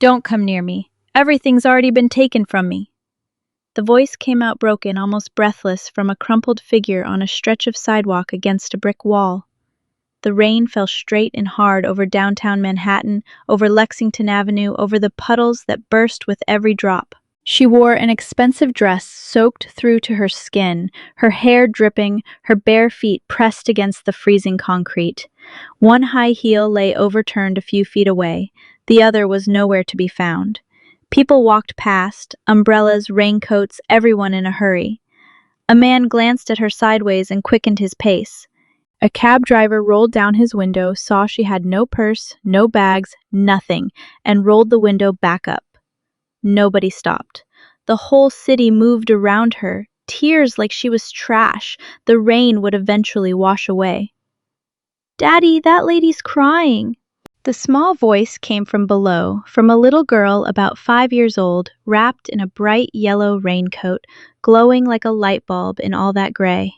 Don't come near me. Everything's already been taken from me. The voice came out broken, almost breathless, from a crumpled figure on a stretch of sidewalk against a brick wall. The rain fell straight and hard over downtown Manhattan, over Lexington Avenue, over the puddles that burst with every drop. She wore an expensive dress soaked through to her skin, her hair dripping, her bare feet pressed against the freezing concrete. One high heel lay overturned a few feet away, the other was nowhere to be found. People walked past, umbrellas, raincoats, everyone in a hurry. A man glanced at her sideways and quickened his pace. A cab driver rolled down his window, saw she had no purse, no bags, nothing, and rolled the window back up. Nobody stopped. The whole city moved around her, tears like she was trash the rain would eventually wash away. "Daddy, that lady's crying." The small voice came from below, from a little girl about 5 years old, wrapped in a bright yellow raincoat, glowing like a light bulb in all that gray.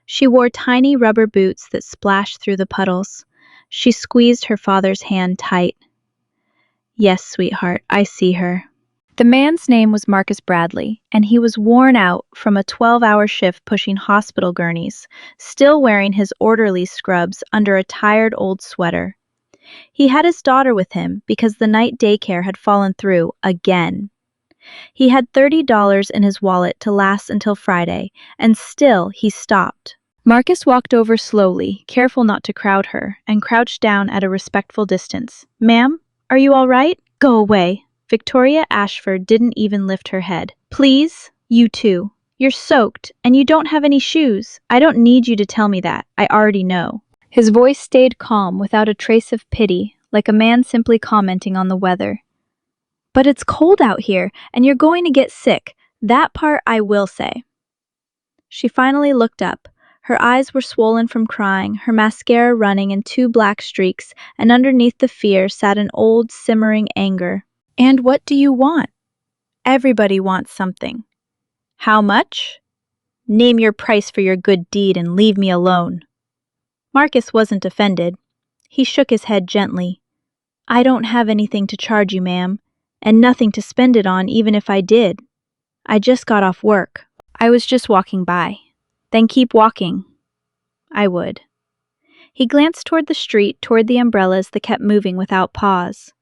She wore tiny rubber boots that splashed through the puddles. She squeezed her father's hand tight. "Yes, sweetheart, I see her." The man's name was Marcus Bradley, and he was worn out from a 12-hour shift pushing hospital gurneys, still wearing his orderly scrubs under a tired old sweater. He had his daughter with him because the night daycare had fallen through again. He had $30 in his wallet to last until Friday, and still he stopped. Marcus walked over slowly, careful not to crowd her, and crouched down at a respectful distance. "Ma'am, are you all right? Go away." Victoria Ashford didn't even lift her head. "Please, you too. You're soaked, and you don't have any shoes. I don't need you to tell me that. I already know." His voice stayed calm, without a trace of pity, like a man simply commenting on the weather. "But it's cold out here, and you're going to get sick. That part I will say." She finally looked up. Her eyes were swollen from crying, her mascara running in 2 black streaks, and underneath the fear sat an old, simmering anger. "And what do you want?" "Everybody wants something." "How much?" "Name your price for your good deed and leave me alone." Marcus wasn't offended. He shook his head gently. "I don't have anything to charge you, ma'am, and nothing to spend it on even if I did. I just got off work. I was just walking by." "Then keep walking." "I would." He glanced toward the street, toward the umbrellas that kept moving without pause.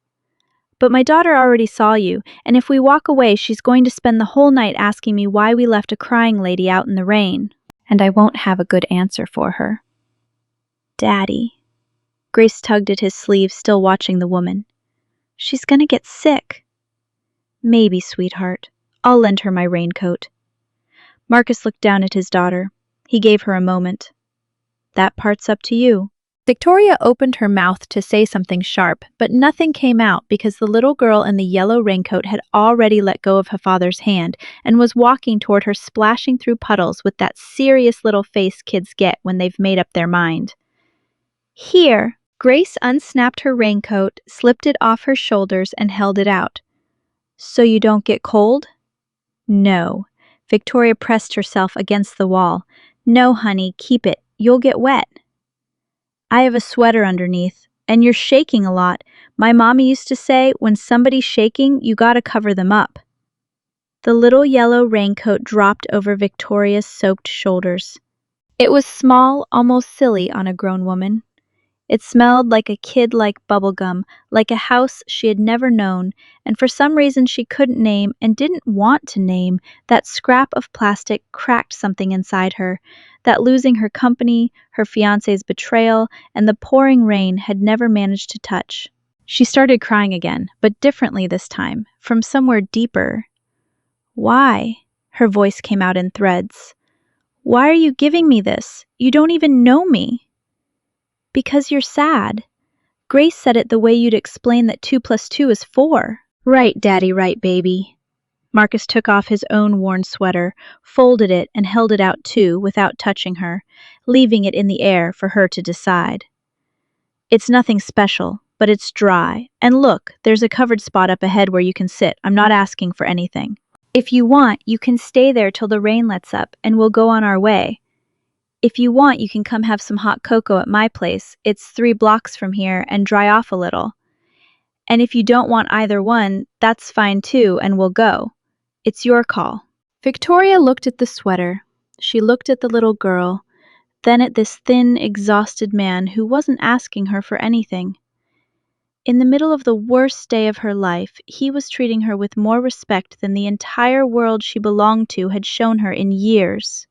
"But my daughter already saw you, and if we walk away, she's going to spend the whole night asking me why we left a crying lady out in the rain, and I won't have a good answer for her." "Daddy." Grace tugged at his sleeve, still watching the woman. "She's gonna get sick." "Maybe, sweetheart. I'll lend her my raincoat." Marcus looked down at his daughter. He gave her a moment. "That part's up to you." Victoria opened her mouth to say something sharp, but nothing came out because the little girl in the yellow raincoat had already let go of her father's hand and was walking toward her, splashing through puddles with that serious little face kids get when they've made up their mind. "Here." Grace unsnapped her raincoat, slipped it off her shoulders, and held it out. "So you don't get cold?" "No." Victoria pressed herself against the wall. "No, honey, keep it. You'll get wet." "I have a sweater underneath, and you're shaking a lot. My mommy used to say, when somebody's shaking, you gotta cover them up." The little yellow raincoat dropped over Victoria's soaked shoulders. It was small, almost silly on a grown woman. It smelled like a kid-like bubblegum, like a house she had never known, and for some reason she couldn't name and didn't want to name, that scrap of plastic cracked something inside her, that losing her company, her fiancé's betrayal, and the pouring rain had never managed to touch. She started crying again, but differently this time, from somewhere deeper. "Why?" Her voice came out in threads. "Why are you giving me this? You don't even know me." "Because you're sad." Grace said it the way you'd explain that 2 + 2 is 4. "Right, Daddy, right, baby." Marcus took off his own worn sweater, folded it, and held it out too, without touching her, leaving it in the air for her to decide. "It's nothing special, but it's dry. And look, there's a covered spot up ahead where you can sit. I'm not asking for anything. If you want, you can stay there till the rain lets up, and we'll go on our way. If you want, you can come have some hot cocoa at my place. It's 3 blocks from here, and dry off a little. And if you don't want either one, that's fine too, and we'll go. It's your call. Victoria looked at the sweater. She looked at the little girl, then at this thin, exhausted man who wasn't asking her for anything. In the middle of the worst day of her life, he was treating her with more respect than the entire world she belonged to had shown her in years.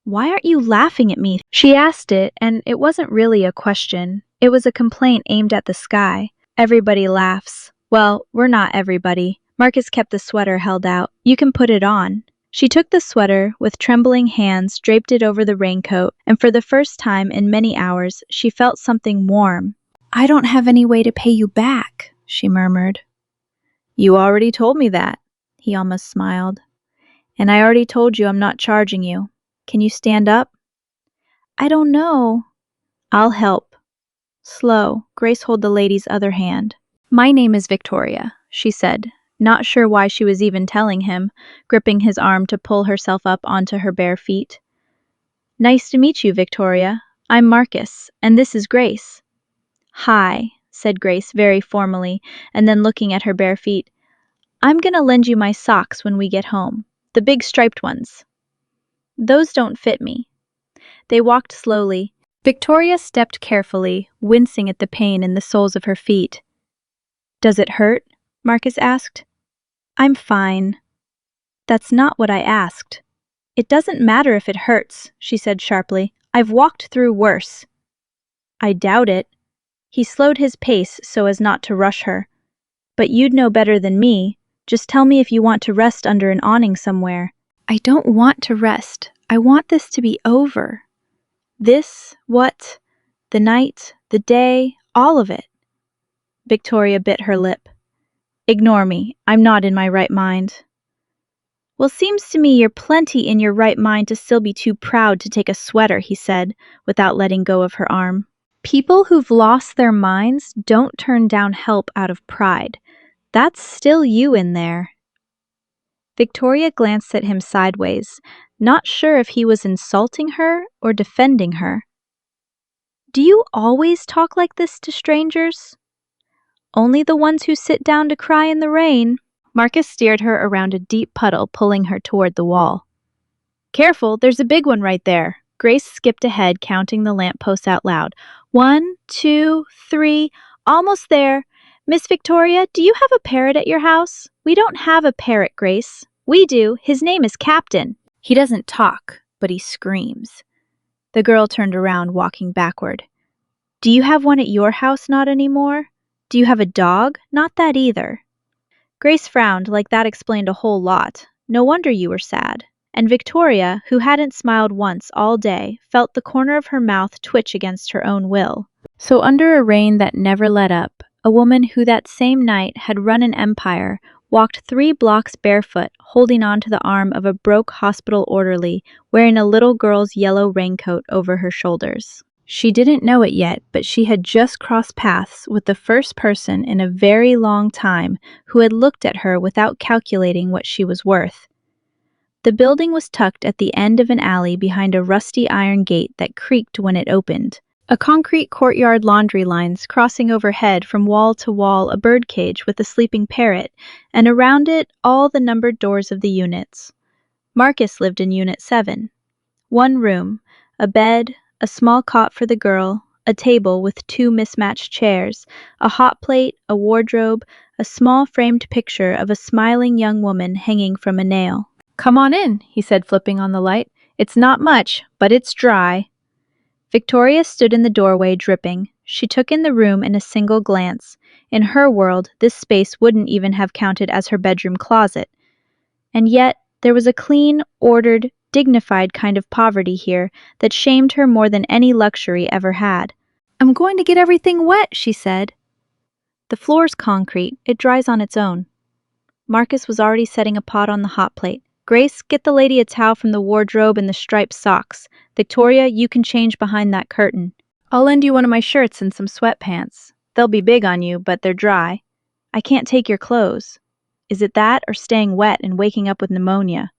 "Why aren't you laughing at me?" She asked it, and it wasn't really a question. It was a complaint aimed at the sky. Everybody laughs. Well, we're not everybody. Marcus kept the sweater held out. "You can put it on." She took the sweater, with trembling hands draped it over the raincoat, and for the first time in many hours, she felt something warm. "I don't have any way to pay you back," she murmured. "You already told me that," he almost smiled. "And I already told you I'm not charging you. Can you stand up?" "I don't know." "I'll help." Slow, Grace held the lady's other hand. "My name is Victoria," she said, not sure why she was even telling him, gripping his arm to pull herself up onto her bare feet. "Nice to meet you, Victoria. I'm Marcus, and this is Grace." "Hi," said Grace very formally, and then looking at her bare feet. "I'm gonna lend you my socks when we get home. The big striped ones." "Those don't fit me." They walked slowly. Victoria stepped carefully, wincing at the pain in the soles of her feet. "Does it hurt?" Marcus asked. "I'm fine." "That's not what I asked." "It doesn't matter if it hurts," she said sharply. "I've walked through worse." "I doubt it." He slowed his pace so as not to rush her. "But you'd know better than me. Just tell me if you want to rest under an awning somewhere." "I don't want to rest. I want this to be over." "This? What? The night, the day, all of it?" Victoria bit her lip. "Ignore me. I'm not in my right mind." "Well, seems to me you're plenty in your right mind to still be too proud to take a sweater," he said, without letting go of her arm. "People who've lost their minds don't turn down help out of pride. That's still you in there." Victoria glanced at him sideways, not sure if he was insulting her or defending her. "Do you always talk like this to strangers?" "Only the ones who sit down to cry in the rain." Marcus steered her around a deep puddle, pulling her toward the wall. "Careful, there's a big one right there." Grace skipped ahead, counting the lampposts out loud. 1, 2, 3, almost there. "Miss Victoria, do you have a parrot at your house?" "We don't have a parrot, Grace." "We do. His name is Captain." "He doesn't talk, but he screams." The girl turned around, walking backward. "Do you have one at your house? Not anymore? Do you have a dog? Not that either." Grace frowned, like that explained a whole lot. "No wonder you were sad." And Victoria, who hadn't smiled once all day, felt the corner of her mouth twitch against her own will. So under a rain that never let up, a woman who that same night had run an empire walked 3 blocks barefoot, holding on to the arm of a broke hospital orderly, wearing a little girl's yellow raincoat over her shoulders. She didn't know it yet, but she had just crossed paths with the first person in a very long time who had looked at her without calculating what she was worth. The building was tucked at the end of an alley behind a rusty iron gate that creaked when it opened. A concrete courtyard, laundry lines crossing overhead from wall to wall, a birdcage with a sleeping parrot, and around it all the numbered doors of the units. Marcus lived in Unit 7. 1 room, a bed, a small cot for the girl, a table with 2 mismatched chairs, a hot plate, a wardrobe, a small framed picture of a smiling young woman hanging from a nail. "Come on in," he said, flipping on the light. "It's not much, but it's dry." Victoria stood in the doorway, dripping. She took in the room in a single glance. In her world, this space wouldn't even have counted as her bedroom closet. And yet, there was a clean, ordered, dignified kind of poverty here that shamed her more than any luxury ever had. "I'm going to get everything wet," she said. "The floor's concrete. It dries on its own." Marcus was already setting a pot on the hot plate. "Grace, get the lady a towel from the wardrobe and the striped socks. Victoria, you can change behind that curtain. I'll lend you one of my shirts and some sweatpants. They'll be big on you, but they're dry. I can't take your clothes." Is it that or staying wet and waking up with pneumonia?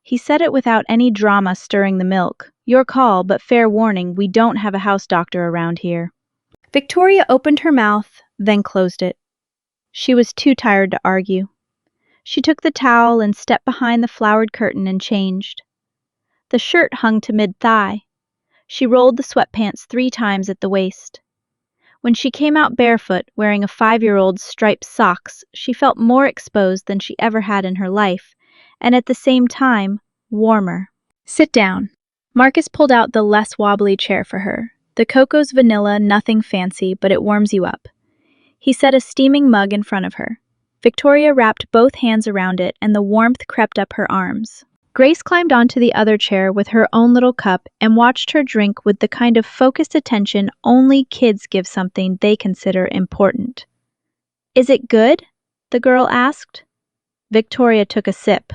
He said it without any drama stirring the milk. "Your call, but fair warning, we don't have a house doctor around here." Victoria opened her mouth, then closed it. She was too tired to argue. She took the towel and stepped behind the flowered curtain and changed. The shirt hung to mid-thigh. She rolled the sweatpants 3 times at the waist. When she came out barefoot, wearing a 5-year-old's striped socks, she felt more exposed than she ever had in her life, and at the same time, warmer. Sit down. Marcus pulled out the less wobbly chair for her. The cocoa's vanilla, nothing fancy, but it warms you up. He set a steaming mug in front of her. Victoria wrapped both hands around it, and the warmth crept up her arms. Grace climbed onto the other chair with her own little cup and watched her drink with the kind of focused attention only kids give something they consider important. "Is it good?" the girl asked. Victoria took a sip.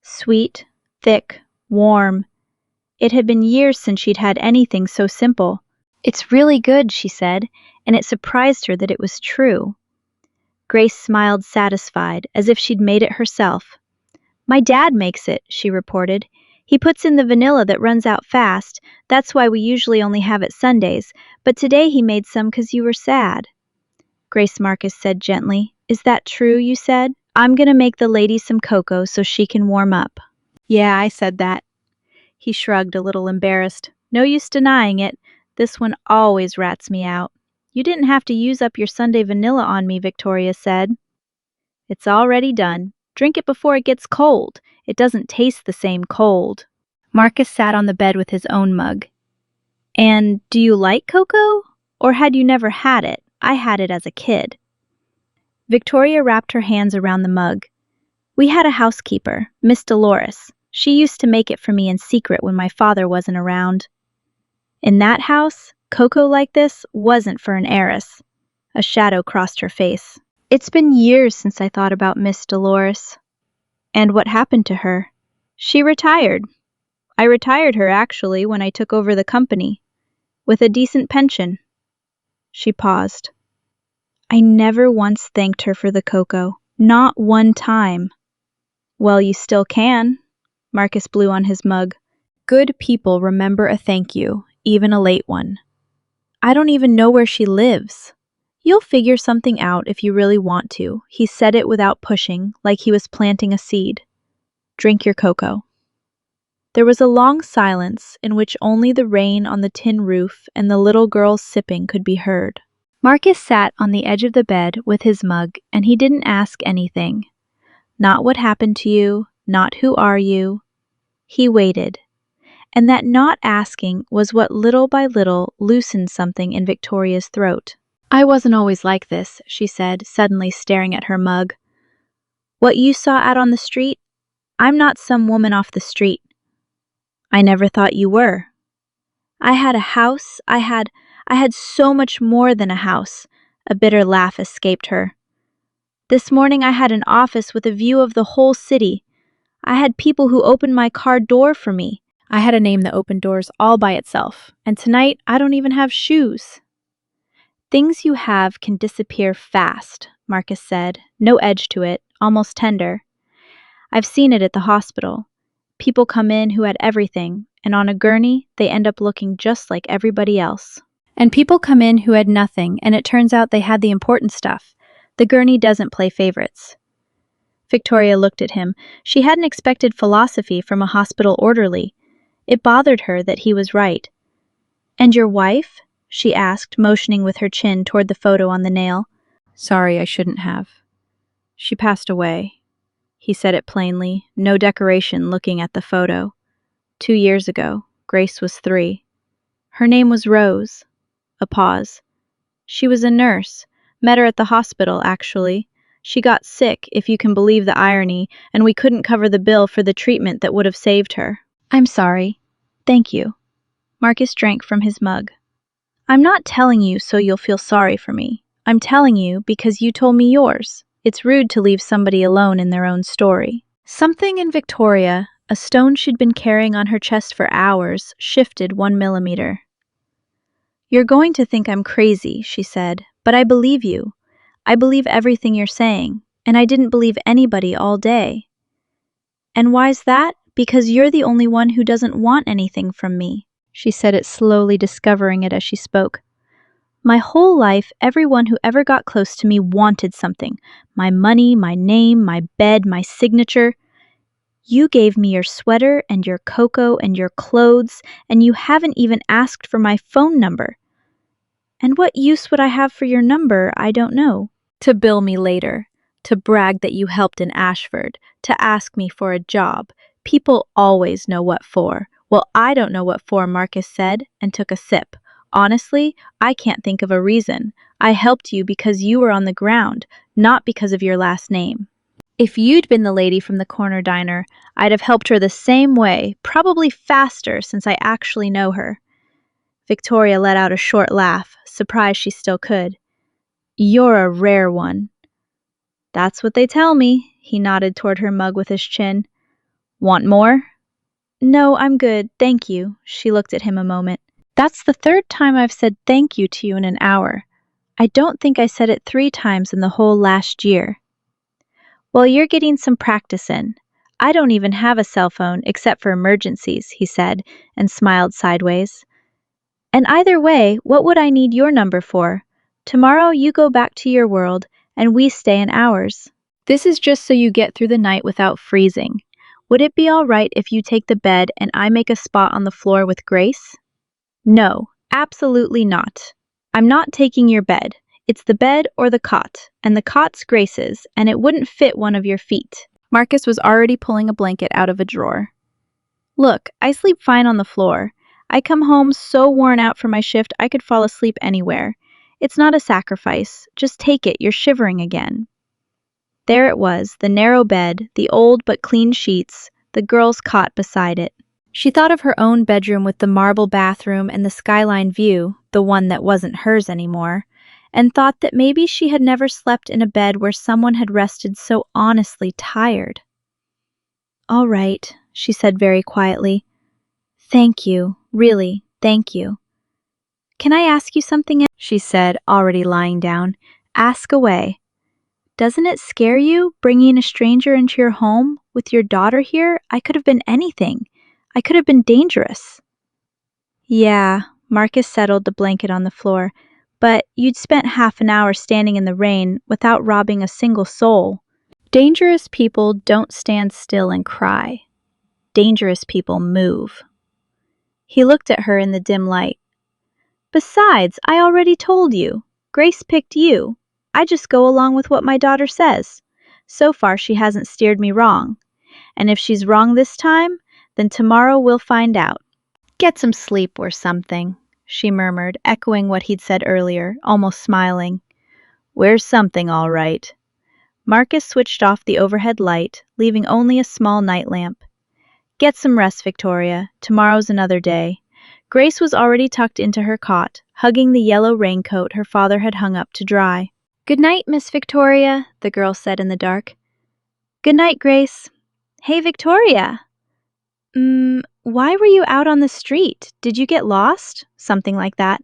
Sweet, thick, warm. It had been years since she'd had anything so simple. "It's really good," she said, and it surprised her that it was true. Grace smiled satisfied, as if she'd made it herself. "My dad makes it," she reported. "He puts in the vanilla that runs out fast. That's why we usually only have it Sundays, but today he made some 'cause you were sad." Grace Marcus said gently, "Is that true, you said? I'm gonna make the lady some cocoa so she can warm up." "Yeah, I said that." He shrugged, a little embarrassed. "No use denying it. This one always rats me out." "You didn't have to use up your Sunday vanilla on me," Victoria said. "It's already done. Drink it before it gets cold. It doesn't taste the same cold." Marcus sat on the bed with his own mug. "And do you like cocoa? Or had you never had it? I had it as a kid." Victoria wrapped her hands around the mug. "We had a housekeeper, Miss Dolores. She used to make it for me in secret when my father wasn't around. In that house, cocoa like this wasn't for an heiress." A shadow crossed her face. "It's been years since I thought about Miss Dolores." "And what happened to her?" "She retired. I retired her, actually, when I took over the company. With a decent pension." She paused. "I never once thanked her for the cocoa. Not one time." "Well, you still can." Marcus blew on his mug. "Good people remember a thank you, even a late one." "I don't even know where she lives." "You'll figure something out if you really want to." He said it without pushing, like he was planting a seed. "Drink your cocoa." There was a long silence in which only the rain on the tin roof and the little girl's sipping could be heard. Marcus sat on the edge of the bed with his mug, and he didn't ask anything. Not what happened to you, not who are you. He waited. And that not asking was what little by little loosened something in Victoria's throat. "I wasn't always like this," she said, suddenly staring at her mug. "What you saw out on the street? I'm not some woman off the street." "I never thought you were." "I had a house. I had so much more than a house." A bitter laugh escaped her. "This morning I had an office with a view of the whole city. I had people who opened my car door for me. I had a name that opened doors all by itself. And tonight I don't even have shoes." "Things you have can disappear fast," Marcus said, no edge to it, almost tender. "I've seen it at the hospital. People come in who had everything, and on a gurney, they end up looking just like everybody else. And people come in who had nothing, and it turns out they had the important stuff. The gurney doesn't play favorites." Victoria looked at him. She hadn't expected philosophy from a hospital orderly. It bothered her that he was right. "And your wife?" she asked, motioning with her chin toward the photo on the nail. "Sorry, I shouldn't have. She passed away." He said it plainly, no decoration, looking at the photo. 2 years ago. Grace was 3. Her name was Rose. A pause. "She was a nurse. Met her at the hospital, actually. She got sick, if you can believe the irony, and we couldn't cover the bill for the treatment that would have saved her." "I'm sorry." "Thank you." Marcus drank from his mug. "I'm not telling you so you'll feel sorry for me. I'm telling you because you told me yours. It's rude to leave somebody alone in their own story." Something in Victoria, a stone she'd been carrying on her chest for hours, shifted 1 millimeter. "You're going to think I'm crazy," she said, "but I believe you. I believe everything you're saying, and I didn't believe anybody all day." "And why's that? Because you're the only one who doesn't want anything from me." She said it slowly, discovering it as she spoke. My whole life, everyone who ever got close to me wanted something. My money, my name, my bed, my signature. You gave me your sweater and your cocoa and your clothes, and you haven't even asked for my phone number. And what use would I have for your number, I don't know. To bill me later, to brag that you helped in Ashford, to ask me for a job. People always know what for. Well, I don't know what for, Marcus said, and took a sip. Honestly, I can't think of a reason. I helped you because you were on the ground, not because of your last name. If you'd been the lady from the corner diner, I'd have helped her the same way, probably faster since I actually know her. Victoria let out a short laugh, surprised she still could. You're a rare one. That's what they tell me, he nodded toward her mug with his chin. Want more? No, I'm good, thank you. She looked at him a moment. That's the third time I've said thank you to you in an hour. I don't think I said it 3 times in the whole last year. Well, you're getting some practice in. I don't even have a cell phone except for emergencies, he said, and smiled sideways. And either way, what would I need your number for? Tomorrow you go back to your world, and we stay in ours. This is just so you get through the night without freezing. Would it be all right if you take the bed and I make a spot on the floor with Grace? No, absolutely not. I'm not taking your bed. It's the bed or the cot, and the cot's Grace's, and it wouldn't fit one of your feet. Marcus was already pulling a blanket out of a drawer. Look, I sleep fine on the floor. I come home so worn out from my shift I could fall asleep anywhere. It's not a sacrifice. Just take it, you're shivering again. There it was, the narrow bed, the old but clean sheets, the girl's cot beside it. She thought of her own bedroom with the marble bathroom and the skyline view, the one that wasn't hers anymore, and thought that maybe she had never slept in a bed where someone had rested so honestly tired. All right, she said very quietly. Thank you, really, thank you. Can I ask you something? She said, already lying down. Ask away. Doesn't it scare you, bringing a stranger into your home? With your daughter here, I could have been anything. I could have been dangerous. Yeah, Marcus settled the blanket on the floor, but you'd spent half an hour standing in the rain without robbing a single soul. Dangerous people don't stand still and cry. Dangerous people move. He looked at her in the dim light. Besides, I already told you. Grace picked you. I just go along with what my daughter says. So far, she hasn't steered me wrong. And if she's wrong this time, then tomorrow we'll find out. Get some sleep or something, she murmured, echoing what he'd said earlier, almost smiling. Where's something, all right? Marcus switched off the overhead light, leaving only a small night lamp. Get some rest, Victoria. Tomorrow's another day. Grace was already tucked into her cot, hugging the yellow raincoat her father had hung up to dry. Good night, Miss Victoria, the girl said in the dark. Good night, Grace. Hey, Victoria. Why were you out on the street? Did you get lost? Something like that.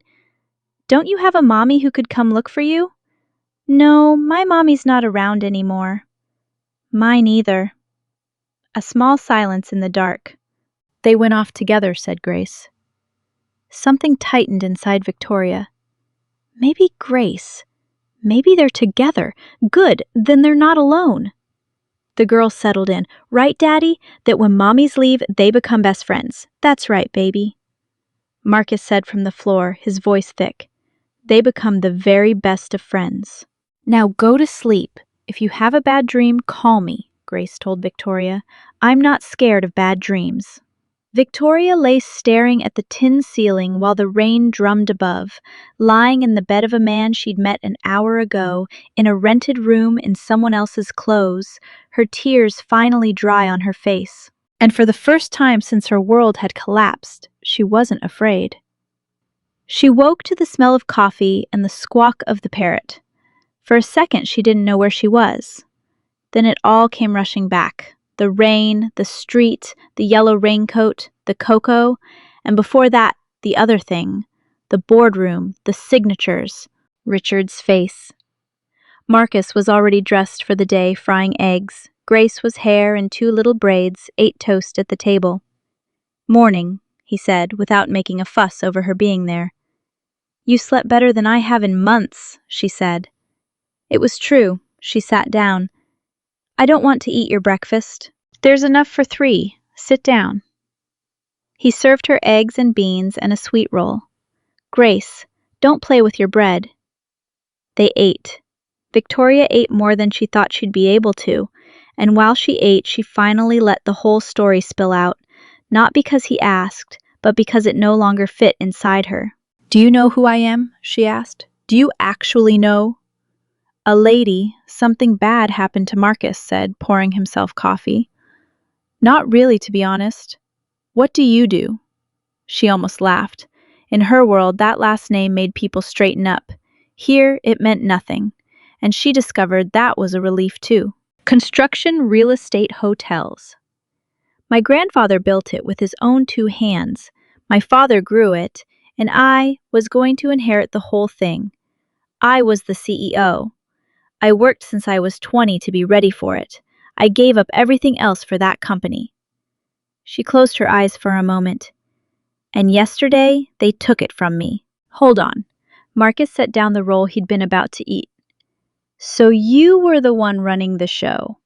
Don't you have a mommy who could come look for you? No, my mommy's not around anymore. Mine either. A small silence in the dark. They went off together, said Grace. Something tightened inside Victoria. Maybe Grace. Maybe they're together. Good, then they're not alone. The girl settled in. Right, Daddy? That when mommies leave, they become best friends. That's right, baby. Marcus said from the floor, his voice thick. They become the very best of friends. Now go to sleep. If you have a bad dream, call me, Grace told Victoria. I'm not scared of bad dreams. Victoria lay staring at the tin ceiling while the rain drummed above, lying in the bed of a man she'd met an hour ago, in a rented room in someone else's clothes, her tears finally dry on her face. And for the first time since her world had collapsed, she wasn't afraid. She woke to the smell of coffee and the squawk of the parrot. For a second she didn't know where she was. Then it all came rushing back. The rain, the street, the yellow raincoat, the cocoa, and before that, the other thing, the boardroom, the signatures, Richard's face. Marcus was already dressed for the day, frying eggs. Grace was hair in 2 little braids, ate toast at the table. Morning, he said, without making a fuss over her being there. You slept better than I have in months, she said. It was true. She sat down. I don't want to eat your breakfast. There's enough for 3. Sit down. He served her eggs and beans and a sweet roll. Grace, don't play with your bread. They ate. Victoria ate more than she thought she'd be able to, and while she ate, she finally let the whole story spill out, not because he asked, but because it no longer fit inside her. Do you know who I am? She asked. Do you actually know? A lady, something bad happened to Marcus said, pouring himself coffee. Not really, to be honest. What do you do? She almost laughed. In her world, that last name made people straighten up. Here, it meant nothing. And she discovered that was a relief too. Construction real estate hotels. My grandfather built it with his own 2 hands. My father grew it, and I was going to inherit the whole thing. I was the CEO. I worked since I was 20 to be ready for it. I gave up everything else for that company. She closed her eyes for a moment. And yesterday, they took it from me. Hold on. Marcus set down the roll he'd been about to eat. So you were the one running the show.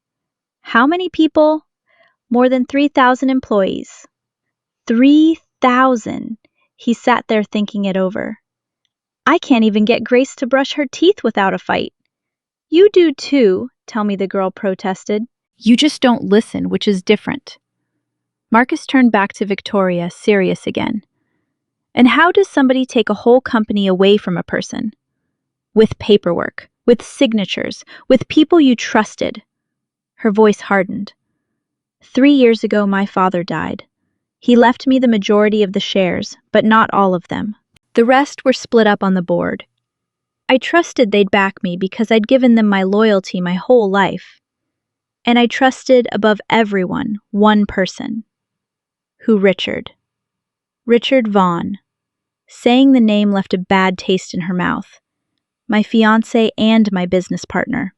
How many people? More than 3,000 employees. 3,000. He sat there thinking it over. I can't even get Grace to brush her teeth without a fight. You do too, tell me the girl protested. You just don't listen, which is different. Marcus turned back to Victoria, serious again. And how does somebody take a whole company away from a person? With paperwork, with signatures, with people you trusted. Her voice hardened. 3 years ago, my father died. He left me the majority of the shares, but not all of them. The rest were split up on the board. I trusted they'd back me because I'd given them my loyalty my whole life. And I trusted above everyone one person. Who? Richard. Richard Vaughn. Saying the name left a bad taste in her mouth. My fiancé and my business partner.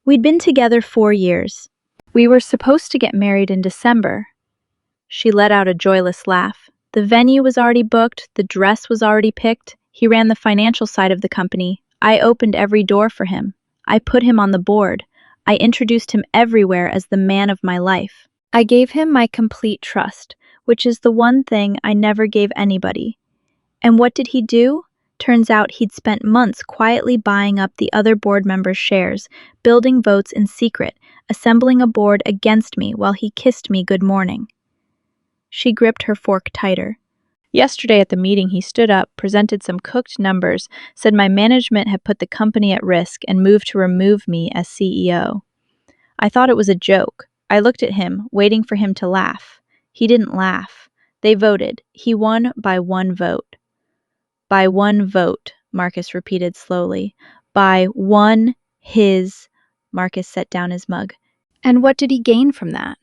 We'd been together 4 years. We were supposed to get married in December. She let out a joyless laugh. The venue was already booked, the dress was already picked. He ran the financial side of the company. I opened every door for him. I put him on the board. I introduced him everywhere as the man of my life. I gave him my complete trust, which is the one thing I never gave anybody. And what did he do? Turns out he'd spent months quietly buying up the other board members' shares, building votes in secret, assembling a board against me while he kissed me good morning. She gripped her fork tighter. Yesterday at the meeting, he stood up, presented some cooked numbers, said my management had put the company at risk and moved to remove me as CEO. I thought it was a joke. I looked at him, waiting for him to laugh. He didn't laugh. They voted. He won by 1 vote. By 1 vote, Marcus repeated slowly. By 1 his. Marcus set down his mug. And what did he gain from that?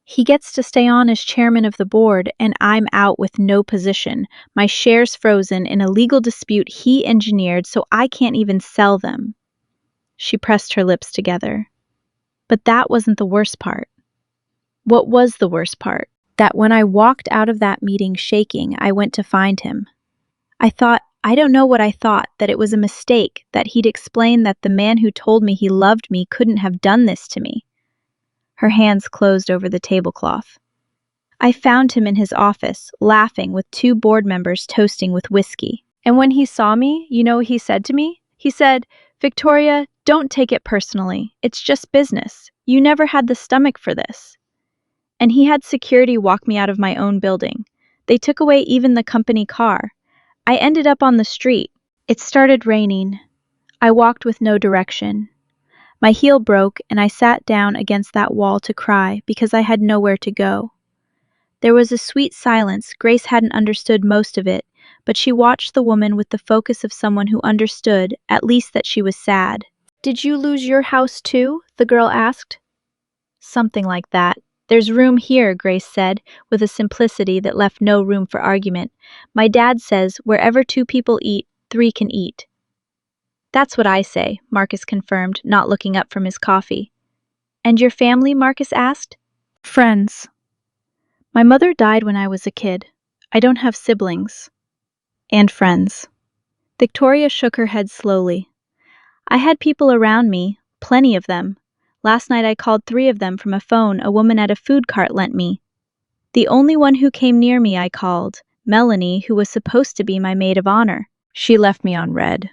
He gets to stay on as chairman of the board, and I'm out with no position. My shares frozen in a legal dispute he engineered, so I can't even sell them. She pressed her lips together. But that wasn't the worst part. What was the worst part? That when I walked out of that meeting shaking, I went to find him. I don't know what I thought, that it was a mistake, that he'd explained that the man who told me he loved me couldn't have done this to me. Her hands closed over the tablecloth. I found him in his office, laughing with 2 board members toasting with whiskey. And when he saw me, you know what he said to me? He said, Victoria, don't take it personally. It's just business. You never had the stomach for this. And he had security walk me out of my own building. They took away even the company car. I ended up on the street. It started raining. I walked with no direction. My heel broke, and I sat down against that wall to cry because I had nowhere to go. There was a sweet silence. Grace hadn't understood most of it, but she watched the woman with the focus of someone who understood, at least that she was sad. Did you lose your house too? The girl asked. Something like that. There's room here, Grace said, with a simplicity that left no room for argument. My dad says, wherever 2 people eat, 3 can eat. That's what I say, Marcus confirmed, not looking up from his coffee. And your family? Marcus asked. Friends. My mother died when I was a kid. I don't have siblings. And friends. Victoria shook her head slowly. I had people around me, plenty of them. Last night I called 3 of them from a phone a woman at a food cart lent me. The only one who came near me I called, Melanie, who was supposed to be my maid of honor. She left me on red.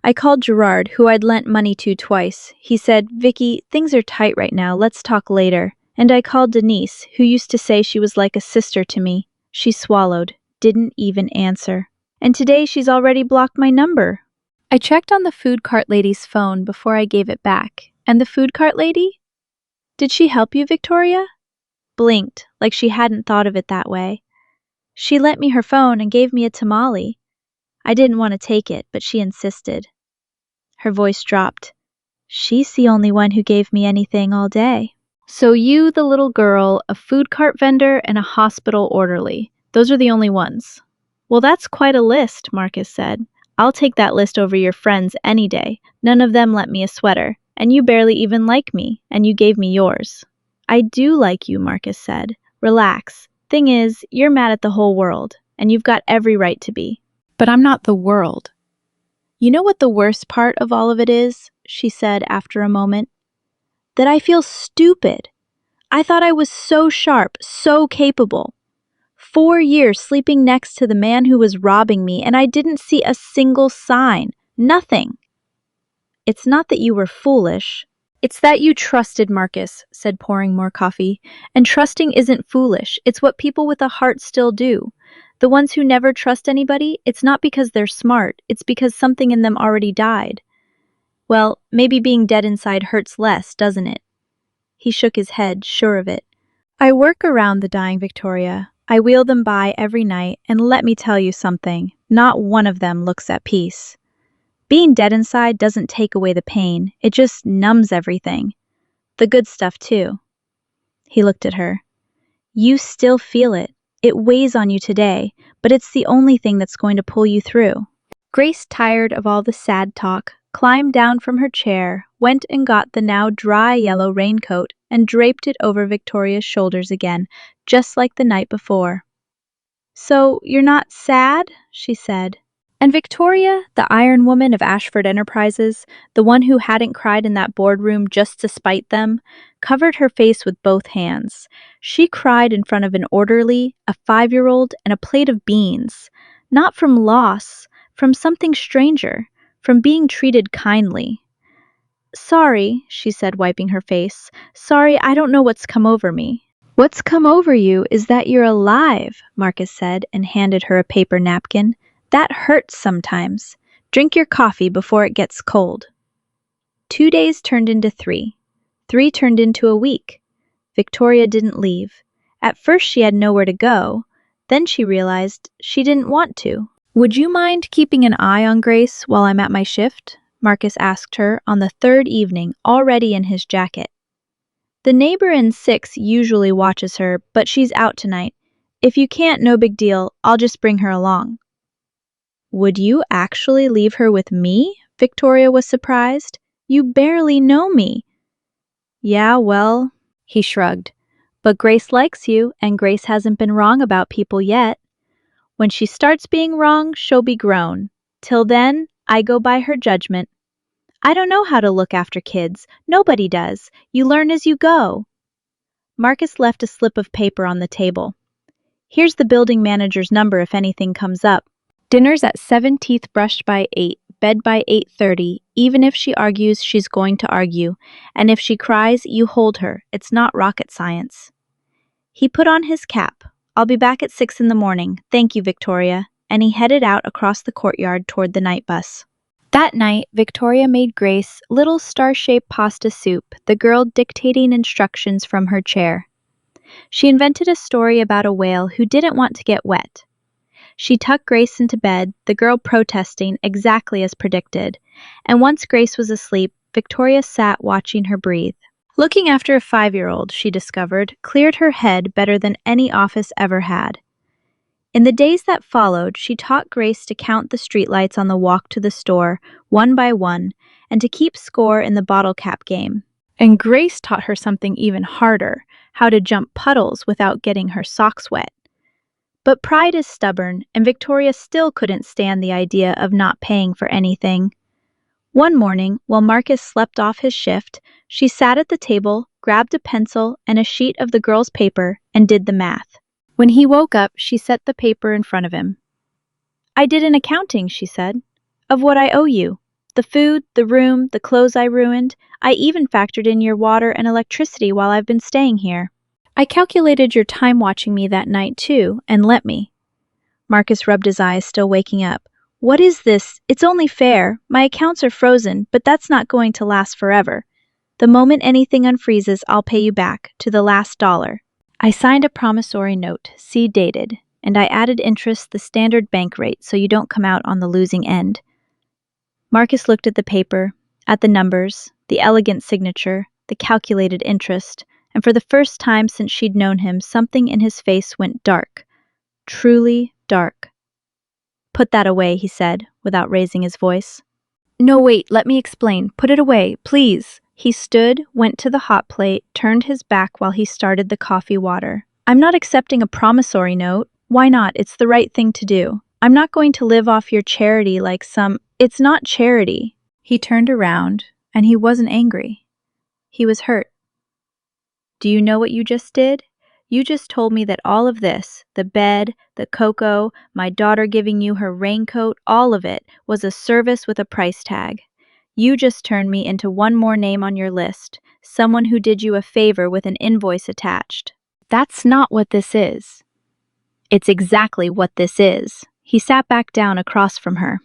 I called Gerard, who I'd lent money to twice. He said, Vicky, things are tight right now, let's talk later. And I called Denise, who used to say she was like a sister to me. She swallowed, didn't even answer. And today she's already blocked my number. I checked on the food cart lady's phone before I gave it back. And the food cart lady? Did she help you, Victoria? Blinked, like she hadn't thought of it that way. She lent me her phone and gave me a tamale. I didn't want to take it, but she insisted. Her voice dropped. She's the only one who gave me anything all day. So you, the little girl, a food cart vendor, and a hospital orderly. Those are the only ones. Well, that's quite a list, Marcus said. I'll take that list over your friends any day. None of them lent me a sweater, and you barely even like me, and you gave me yours. I do like you, Marcus said. Relax. Thing is, you're mad at the whole world, and you've got every right to be. But I'm not the world. You know what the worst part of all of it is? She said after a moment. That I feel stupid. I thought I was so sharp, so capable. 4 years sleeping next to the man who was robbing me, and I didn't see a single sign. Nothing. It's not that you were foolish. It's that you trusted, Marcus said, pouring more coffee. And trusting isn't foolish. It's what people with a heart still do. The ones who never trust anybody, it's not because they're smart. It's because something in them already died. Well, maybe being dead inside hurts less, doesn't it? He shook his head, sure of it. I work around the dying, Victoria. I wheel them by every night, and let me tell you something. Not one of them looks at peace. Being dead inside doesn't take away the pain. It just numbs everything. The good stuff, too. He looked at her. You still feel it. It weighs on you today, but it's the only thing that's going to pull you through. Grace, tired of all the sad talk, climbed down from her chair, went and got the now dry yellow raincoat, and draped it over Victoria's shoulders again, just like the night before. So, you're not sad? She said. And Victoria, the Iron Woman of Ashford Enterprises, the one who hadn't cried in that boardroom just to spite them, covered her face with both hands. She cried in front of an orderly, a 5-year-old, and a plate of beans. Not from loss, from something stranger, from being treated kindly. Sorry, she said, wiping her face. Sorry, I don't know what's come over me. What's come over you is that you're alive, Marcus said, and handed her a paper napkin. That hurts sometimes. Drink your coffee before it gets cold. 2 days turned into 3. 3 turned into a week. Victoria didn't leave. At first she had nowhere to go. Then she realized she didn't want to. Would you mind keeping an eye on Grace while I'm at my shift? Marcus asked her on the 3rd evening, already in his jacket. The neighbor in 6 usually watches her, but she's out tonight. If you can't, no big deal. I'll just bring her along. Would you actually leave her with me? Victoria was surprised. You barely know me. Yeah, well, he shrugged. But Grace likes you, and Grace hasn't been wrong about people yet. When she starts being wrong, she'll be grown. Till then, I go by her judgment. I don't know how to look after kids. Nobody does. You learn as you go. Marcus left a slip of paper on the table. Here's the building manager's number if anything comes up. Dinner's at 7, teeth brushed by 8, bed by 8:30, even if she argues she's going to argue, and if she cries, you hold her. It's not rocket science. He put on his cap. I'll be back at 6 in the morning. Thank you, Victoria. And he headed out across the courtyard toward the night bus. That night, Victoria made Grace little star-shaped pasta soup, the girl dictating instructions from her chair. She invented a story about a whale who didn't want to get wet. She tucked Grace into bed, the girl protesting exactly as predicted, and once Grace was asleep, Victoria sat watching her breathe. Looking after a 5-year-old, she discovered, cleared her head better than any office ever had. In the days that followed, she taught Grace to count the streetlights on the walk to the store, one by one, and to keep score in the bottle cap game. And Grace taught her something even harder, how to jump puddles without getting her socks wet. But pride is stubborn, and Victoria still couldn't stand the idea of not paying for anything. One morning, while Marcus slept off his shift, she sat at the table, grabbed a pencil and a sheet of the girl's paper, and did the math. When he woke up, she set the paper in front of him. "I did an accounting," she said, "of what I owe you. The food, the room, the clothes I ruined. I even factored in your water and electricity while I've been staying here. I calculated your time watching me that night, too, and let me." Marcus rubbed his eyes, still waking up. "What is this? It's only fair. My accounts are frozen, but that's not going to last forever. The moment anything unfreezes, I'll pay you back, to the last dollar. I signed a promissory note, see dated, and I added interest the standard bank rate so you don't come out on the losing end." Marcus looked at the paper, at the numbers, the elegant signature, the calculated interest, and for the first time since she'd known him, something in his face went dark. Truly dark. "Put that away," he said, without raising his voice. "No, wait, let me explain. Put it away, please." He stood, went to the hot plate, turned his back while he started the coffee water. "I'm not accepting a promissory note. Why not? It's the right thing to do. I'm not going to live off your charity like some— It's not charity." He turned around, and he wasn't angry. He was hurt. "Do you know what you just did? You just told me that all of this, the bed, the cocoa, my daughter giving you her raincoat, all of it, was a service with a price tag. You just turned me into one more name on your list, someone who did you a favor with an invoice attached. That's not what this is." "It's exactly what this is." He sat back down across from her.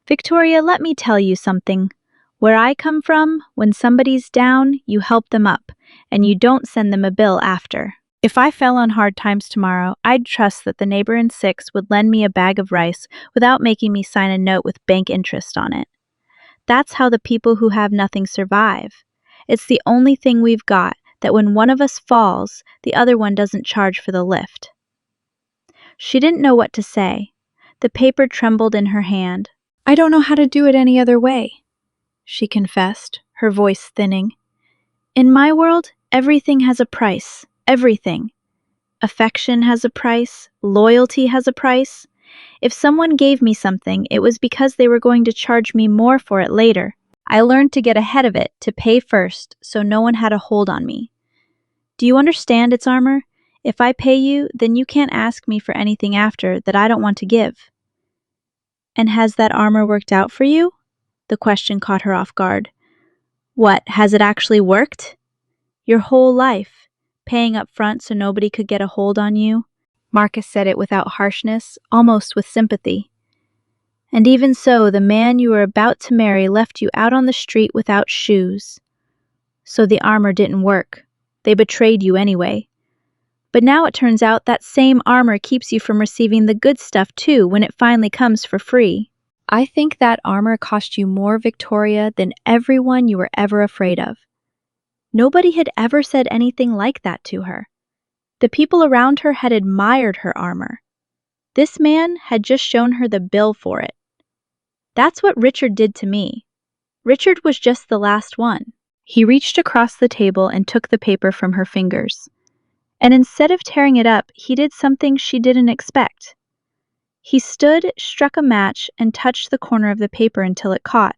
"Victoria, let me tell you something. Where I come from, when somebody's down, you help them up, and you don't send them a bill after. If I fell on hard times tomorrow, I'd trust that the neighbor in 6 would lend me a bag of rice without making me sign a note with bank interest on it. That's how the people who have nothing survive. It's the only thing we've got, that when one of us falls, the other one doesn't charge for the lift." She didn't know what to say. The paper trembled in her hand. "I don't know how to do it any other way," she confessed, her voice thinning. "In my world, everything has a price. Everything. Affection has a price. Loyalty has a price. If someone gave me something, it was because they were going to charge me more for it later. I learned to get ahead of it, to pay first, so no one had a hold on me. Do you understand its armor? If I pay you, then you can't ask me for anything after that I don't want to give." "And has that armor worked out for you?" The question caught her off guard. "What, has it actually worked?" "Your whole life, paying up front so nobody could get a hold on you." Marcus said it without harshness, almost with sympathy. "And even so, the man you were about to marry left you out on the street without shoes. So the armor didn't work. They betrayed you anyway. But now it turns out that same armor keeps you from receiving the good stuff too when it finally comes for free. I think that armor cost you more, Victoria, than everyone you were ever afraid of." Nobody had ever said anything like that to her. The people around her had admired her armor. This man had just shown her the bill for it. "That's what Richard did to me. Richard was just the last one." He reached across the table and took the paper from her fingers. And instead of tearing it up, he did something she didn't expect. He stood, struck a match, and touched the corner of the paper until it caught.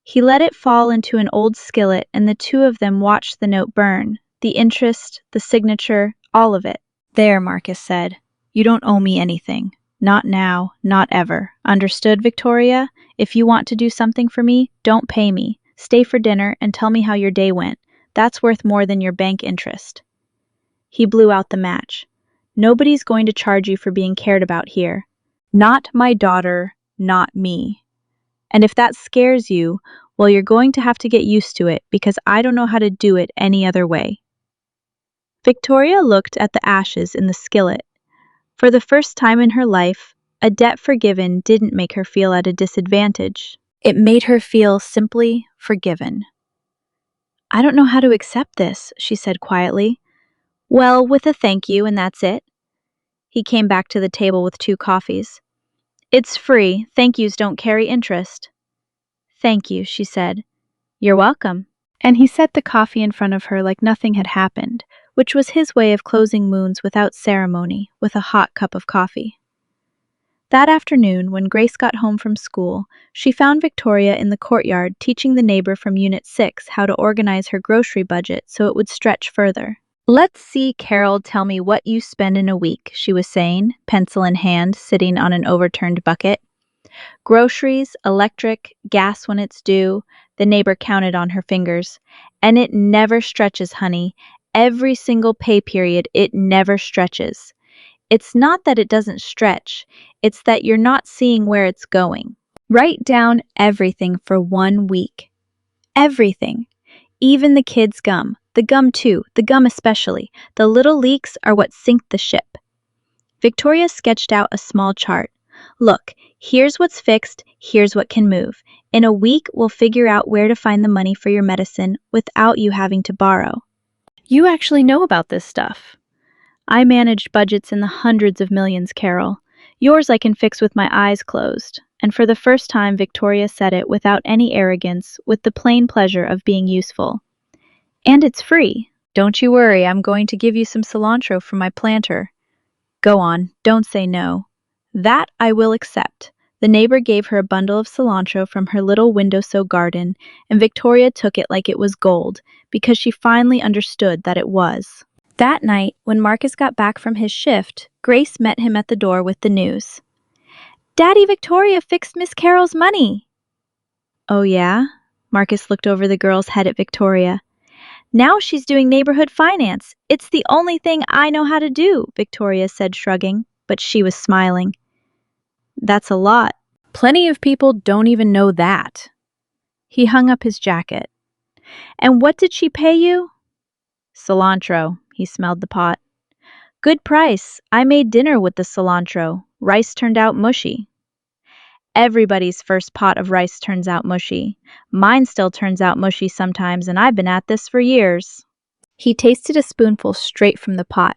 He let it fall into an old skillet, and the two of them watched the note burn, the interest, the signature, all of it. "There," Marcus said. "You don't owe me anything. Not now, not ever. Understood, Victoria? If you want to do something for me, don't pay me. Stay for dinner and tell me how your day went. That's worth more than your bank interest." He blew out the match. "Nobody's going to charge you for being cared about here. Not my daughter, not me. And if that scares you, well, you're going to have to get used to it because I don't know how to do it any other way." Victoria looked at the ashes in the skillet. For the first time in her life, a debt forgiven didn't make her feel at a disadvantage. It made her feel simply forgiven. "I don't know how to accept this," she said quietly. "Well, with a thank you, and that's it." He came back to the table with 2 coffees. "It's free. Thank yous don't carry interest." "Thank you," she said. "You're welcome." And he set the coffee in front of her like nothing had happened, which was his way of closing moons without ceremony with a hot cup of coffee. That afternoon, when Grace got home from school, she found Victoria in the courtyard teaching the neighbor from Unit 6 how to organize her grocery budget so it would stretch further. "Let's see, Carol, tell me what you spend in a week," she was saying, pencil in hand, sitting on an overturned bucket. "Groceries, electric, gas when it's due," the neighbor counted on her fingers. "And it never stretches, honey. Every single pay period, it never stretches. It's not that it doesn't stretch, it's that you're not seeing where it's going. Write down everything for 1 week. Everything. Even the kids' gum. The gum too, the gum especially. The little leaks are what sink the ship." Victoria sketched out a small chart. "Look, here's what's fixed, here's what can move. In a week, we'll figure out where to find the money for your medicine without you having to borrow." "You actually know about this stuff." "I managed budgets in the hundreds of millions, Carol. Yours I can fix with my eyes closed." And for the first time, Victoria said it without any arrogance, with the plain pleasure of being useful. "And it's free. Don't you worry, I'm going to give you some cilantro from my planter." "Go on, don't say no." "That I will accept." The neighbor gave her a bundle of cilantro from her little windowsill garden, and Victoria took it like it was gold, because she finally understood that it was. That night, when Marcus got back from his shift, Grace met him at the door with the news. "Daddy, Victoria fixed Miss Carol's money." "Oh yeah?" Marcus looked over the girl's head at Victoria. "Now she's doing neighborhood finance. It's the only thing I know how to do," Victoria said, shrugging, but she was smiling. "That's a lot. Plenty of people don't even know that." He hung up his jacket. "And what did she pay you?" "Cilantro." He smelled the pot. "Good price. I made dinner with the cilantro. Rice turned out mushy." "Everybody's first pot of rice turns out mushy. Mine still turns out mushy sometimes, and I've been at this for years." He tasted a spoonful straight from the pot.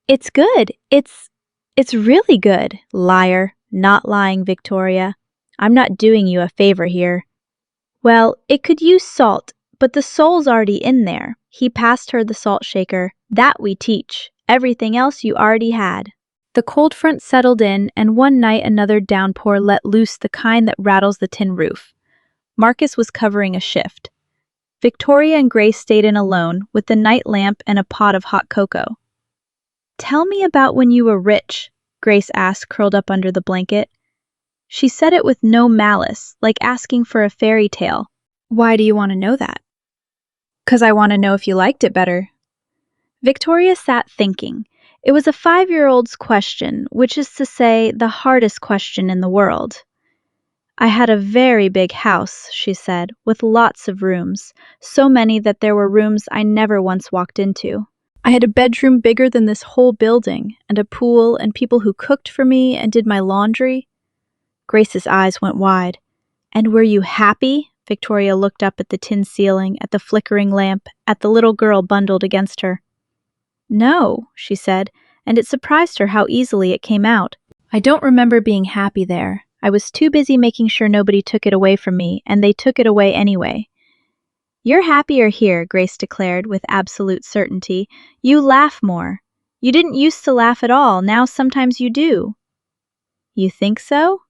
"It's good. It's really good." "Liar. Not lying, Victoria. I'm not doing you a favor here." "Well, it could use salt, but the soul's already in there." He passed her the salt shaker. "That we teach. Everything else you already had." The cold front settled in, and one night another downpour let loose, the kind that rattles the tin roof. Marcus was covering a shift. Victoria and Grace stayed in alone, with the night lamp and a pot of hot cocoa. "Tell me about when you were rich," Grace asked, curled up under the blanket. She said it with no malice, like asking for a fairy tale. "Why do you want to know that?" "'Cause I want to know if you liked it better." Victoria sat thinking. It was a 5-year-old's question, which is to say, the hardest question in the world. "I had a very big house," she said, "with lots of rooms, so many that there were rooms I never once walked into. I had a bedroom bigger than this whole building, and a pool, and people who cooked for me and did my laundry." Grace's eyes went wide. "And were you happy?" Victoria looked up at the tin ceiling, at the flickering lamp, at the little girl bundled against her. "No," she said, and it surprised her how easily it came out. "I don't remember being happy there. I was too busy making sure nobody took it away from me, and they took it away anyway." "You're happier here," Grace declared with absolute certainty. "You laugh more. You didn't used to laugh at all, now sometimes you do." "You think so?"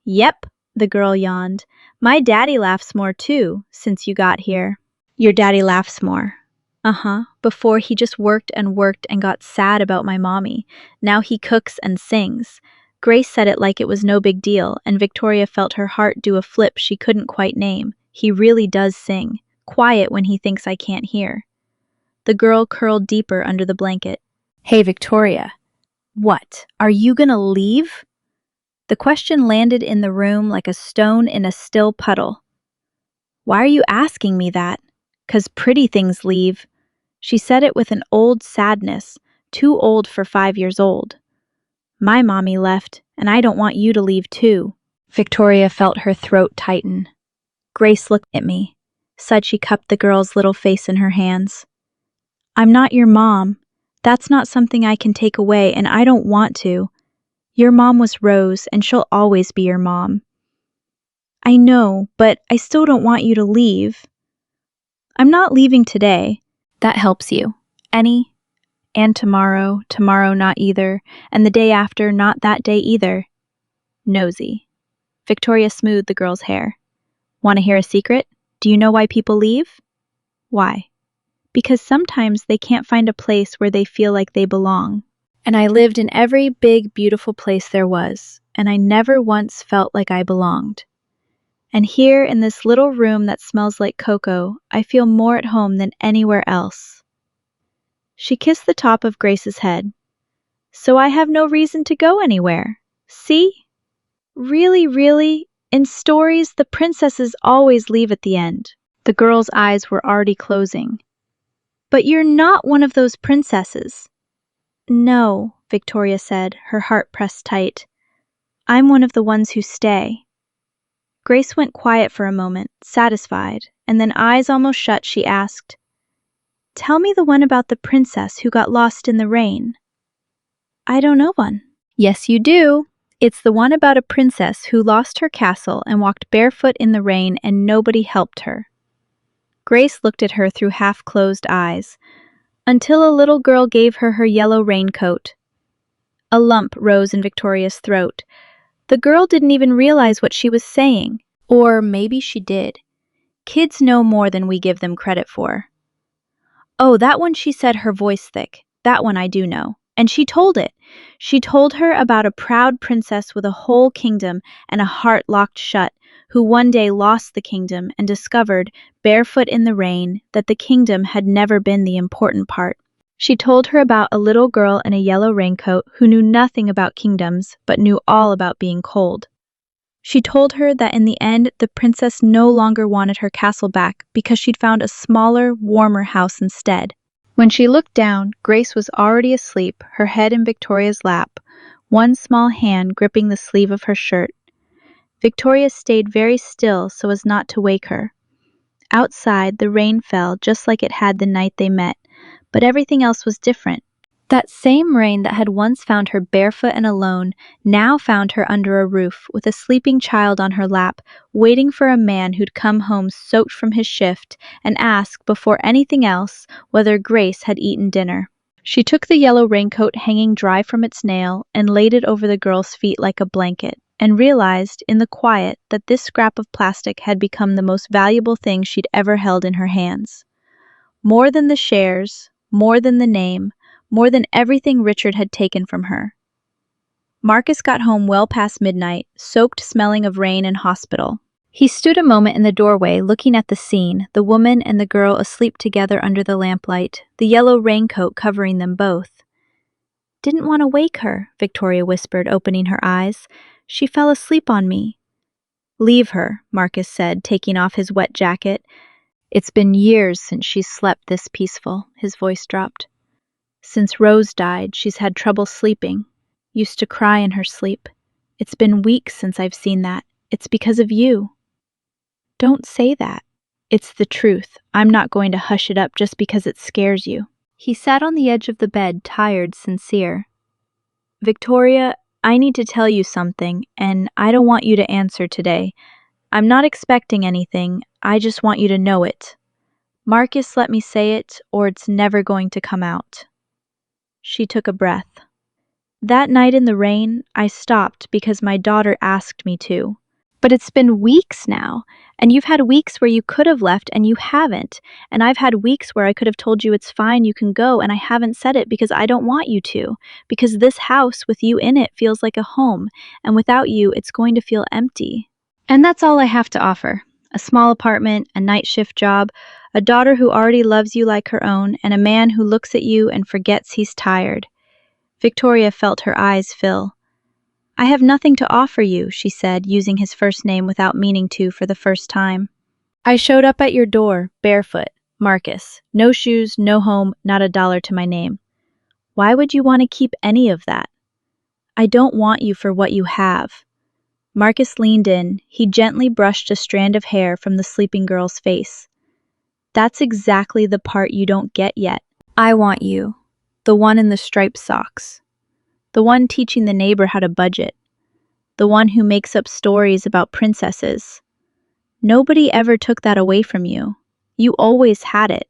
"Yep," the girl yawned. "My daddy laughs more too, since you got here." "Your daddy laughs more." "Uh-huh. Before he just worked and got sad about my mommy. Now he cooks and sings." Grace said it like it was no big deal, and Victoria felt her heart do a flip she couldn't quite name. He really does sing. Quiet when he thinks I can't hear. The girl curled deeper under the blanket. "Hey, Victoria." "What? Are you gonna leave?" The question landed in the room like a stone in a still puddle. "Why are you asking me that?" "'Cause pretty things leave." She said it with an old sadness, too old for 5 years old. "My mommy left, and I don't want you to leave too." Victoria felt her throat tighten. Grace looked at me. Said she cupped the girl's little face in her hands. "I'm not your mom. That's not something I can take away, and I don't want to. Your mom was Rose, and she'll always be your mom." "I know, but I still don't want you to leave." "I'm not leaving today." "That helps you. Any?" And tomorrow, tomorrow not either, and the day after not that day either. Nosy. Victoria smoothed the girl's hair. Want to hear a secret? Do you know why people leave? Why? Because sometimes they can't find a place where they feel like they belong. And I lived in every big, beautiful place there was, and I never once felt like I belonged. And here in this little room that smells like cocoa, I feel more at home than anywhere else. She kissed the top of Grace's head. So I have no reason to go anywhere. See? Really, really, in stories, the princesses always leave at the end. The girl's eyes were already closing. But you're not one of those princesses. No, Victoria said, her heart pressed tight. I'm one of the ones who stay. Grace went quiet for a moment, satisfied, and then eyes almost shut, she asked, Tell me the one about the princess who got lost in the rain. I don't know one. Yes, you do. It's the one about a princess who lost her castle and walked barefoot in the rain and nobody helped her. Grace looked at her through half-closed eyes, until a little girl gave her her yellow raincoat. A lump rose in Victoria's throat. The girl didn't even realize what she was saying. Or maybe she did. Kids know more than we give them credit for. Oh, that one, she said, her voice thick. That one I do know. And she told it. She told her about a proud princess with a whole kingdom and a heart locked shut, who one day lost the kingdom and discovered, barefoot in the rain, that the kingdom had never been the important part. She told her about a little girl in a yellow raincoat who knew nothing about kingdoms, but knew all about being cold. She told her that in the end, the princess no longer wanted her castle back because she'd found a smaller, warmer house instead. When she looked down, Grace was already asleep, her head in Victoria's lap, one small hand gripping the sleeve of her shirt. Victoria stayed very still so as not to wake her. Outside, the rain fell just like it had the night they met, but everything else was different. That same rain that had once found her barefoot and alone now found her under a roof with a sleeping child on her lap, waiting for a man who'd come home soaked from his shift and ask, before anything else, whether Grace had eaten dinner. She took the yellow raincoat hanging dry from its nail and laid it over the girl's feet like a blanket, and realized, in the quiet, that this scrap of plastic had become the most valuable thing she'd ever held in her hands. More than the shares, more than the name, more than everything Richard had taken from her. Marcus got home well past midnight, soaked, smelling of rain and hospital. He stood a moment in the doorway, looking at the scene, the woman and the girl asleep together under the lamplight, the yellow raincoat covering them both. Didn't want to wake her, Victoria whispered, opening her eyes. She fell asleep on me. Leave her, Marcus said, taking off his wet jacket. It's been years since she's slept this peaceful, his voice dropped. Since Rose died, she's had trouble sleeping. Used to cry in her sleep. It's been weeks since I've seen that. It's because of you. Don't say that. It's the truth. I'm not going to hush it up just because it scares you. He sat on the edge of the bed, tired, sincere. Victoria, I need to tell you something, and I don't want you to answer today. I'm not expecting anything. I just want you to know it. Marcus let me say it, or it's never going to come out. She took a breath. That night in the rain, I stopped because my daughter asked me to. But it's been weeks now, and you've had weeks where you could have left and you haven't, and I've had weeks where I could have told you it's fine, you can go, and I haven't said it because I don't want you to, because this house with you in it feels like a home, and without you, it's going to feel empty. And that's all I have to offer. A small apartment, a night shift job, a daughter who already loves you like her own, and a man who looks at you and forgets he's tired. Victoria felt her eyes fill. I have nothing to offer you, she said, using his first name without meaning to for the first time. I showed up at your door, barefoot, Marcus. No shoes, no home, not $1 to my name. Why would you want to keep any of that? I don't want you for what you have. Marcus leaned in. He gently brushed a strand of hair from the sleeping girl's face. That's exactly the part you don't get yet. I want you. The one in the striped socks. The one teaching the neighbor how to budget. The one who makes up stories about princesses. Nobody ever took that away from you. You always had it.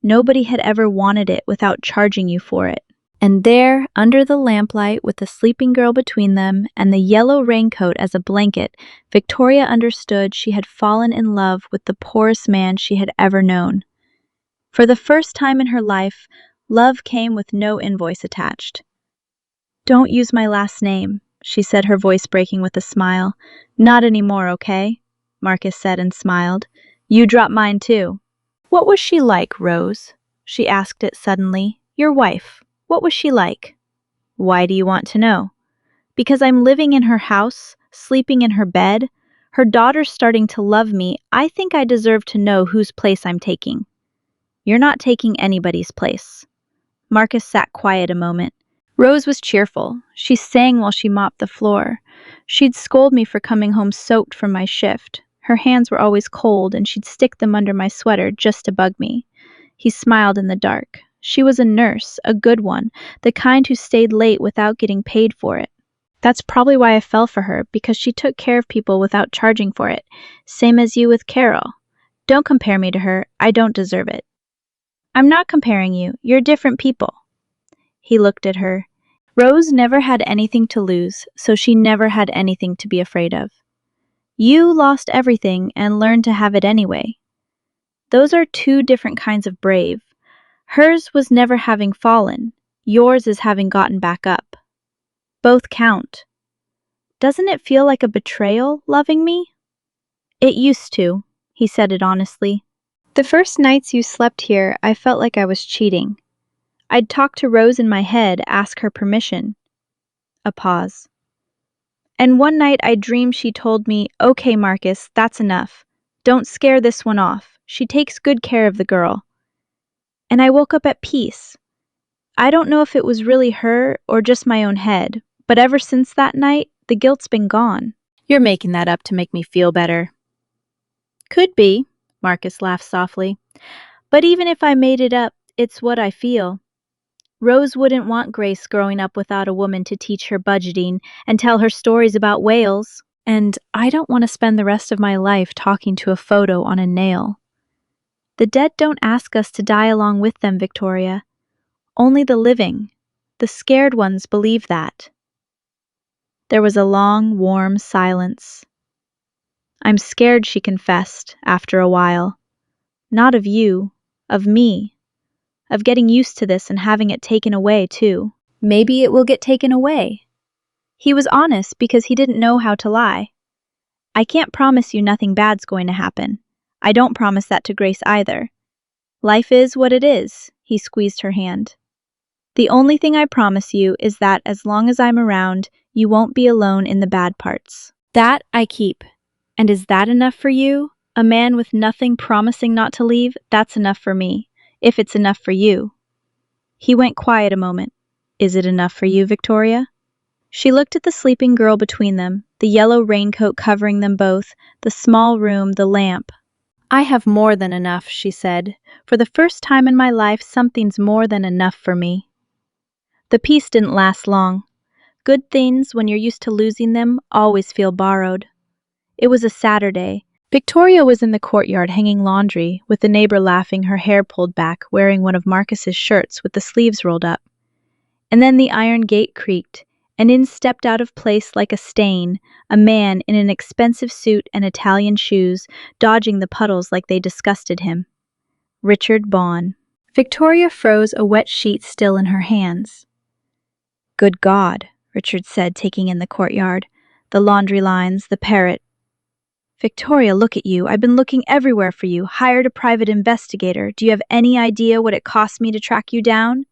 Nobody had ever wanted it without charging you for it. And there, under the lamplight, with the sleeping girl between them and the yellow raincoat as a blanket, Victoria understood she had fallen in love with the poorest man she had ever known. For the first time in her life, love came with no invoice attached. "Don't use my last name," she said, her voice breaking with a smile. "Not anymore, okay?" Marcus said and smiled. "You drop mine too." "What was she like, Rose?" she asked it suddenly. "Your wife. What was she like?" "Why do you want to know?" "Because I'm living in her house, sleeping in her bed. Her daughter's starting to love me. I think I deserve to know whose place I'm taking." "You're not taking anybody's place." Marcus sat quiet a moment. Rose was cheerful. She sang while she mopped the floor. She'd scold me for coming home soaked from my shift. Her hands were always cold, and she'd stick them under my sweater just to bug me. He smiled in the dark. She was a nurse, a good one, the kind who stayed late without getting paid for it. That's probably why I fell for her, because she took care of people without charging for it. Same as you with Carol. Don't compare me to her. I don't deserve it. I'm not comparing you. You're different people. He looked at her. Rose never had anything to lose, so she never had anything to be afraid of. You lost everything and learned to have it anyway. Those are two different kinds of brave. Hers was never having fallen. Yours is having gotten back up. Both count. Doesn't it feel like a betrayal, loving me? It used to, he said it honestly. The first nights you slept here, I felt like I was cheating. I'd talk to Rose in my head, ask her permission. A pause. And one night I dreamed she told me, "Okay, Marcus, that's enough. Don't scare this one off. She takes good care of the girl." And I woke up at peace. I don't know if it was really her or just my own head, but ever since that night, the guilt's been gone. You're making that up to make me feel better. Could be, Marcus laughed softly. But even if I made it up, it's what I feel. Rose wouldn't want Grace growing up without a woman to teach her budgeting and tell her stories about whales. And I don't want to spend the rest of my life talking to a photo on a nail. The dead don't ask us to die along with them, Victoria. Only the living. The scared ones believe that. There was a long, warm silence. "I'm scared," she confessed, after a while. "Not of you, of me. Of getting used to this and having it taken away, too. Maybe it will get taken away." He was honest because he didn't know how to lie. "I can't promise you nothing bad's going to happen. I don't promise that to Grace either. Life is what it is," he squeezed her hand. "The only thing I promise you is that as long as I'm around, you won't be alone in the bad parts. That I keep. And is that enough for you? A man with nothing promising not to leave, that's enough for me. If it's enough for you." He went quiet a moment. "Is it enough for you, Victoria?" She looked at the sleeping girl between them, the yellow raincoat covering them both, the small room, the lamp. "I have more than enough," she said. "For the first time in my life, something's more than enough for me." The peace didn't last long. Good things, when you're used to losing them, always feel borrowed. It was a Saturday. Victoria was in the courtyard hanging laundry, with the neighbor laughing, her hair pulled back, wearing one of Marcus's shirts with the sleeves rolled up. And then the iron gate creaked, and in stepped out of place like a stain, a man in an expensive suit and Italian shoes, dodging the puddles like they disgusted him. Richard Bond. Victoria froze, a wet sheet still in her hands. "Good God," Richard said, taking in the courtyard, the laundry lines, the parrot. "Victoria, look at you. I've been looking everywhere for you, hired a private investigator. Do you have any idea what it cost me to track you down?"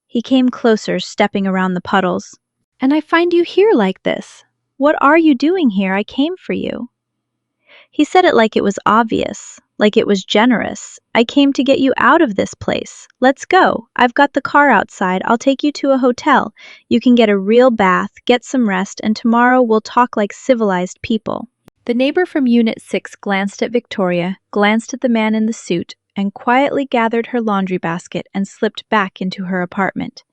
He came closer, stepping around the puddles. "And I find you here like this. What are you doing here? I came for you." He said it like it was obvious, like it was generous. "I came to get you out of this place. Let's go. I've got the car outside. I'll take you to a hotel. You can get a real bath, get some rest, and tomorrow we'll talk like civilized people." The neighbor from Unit 6 glanced at Victoria, glanced at the man in the suit, and quietly gathered her laundry basket and slipped back into her apartment.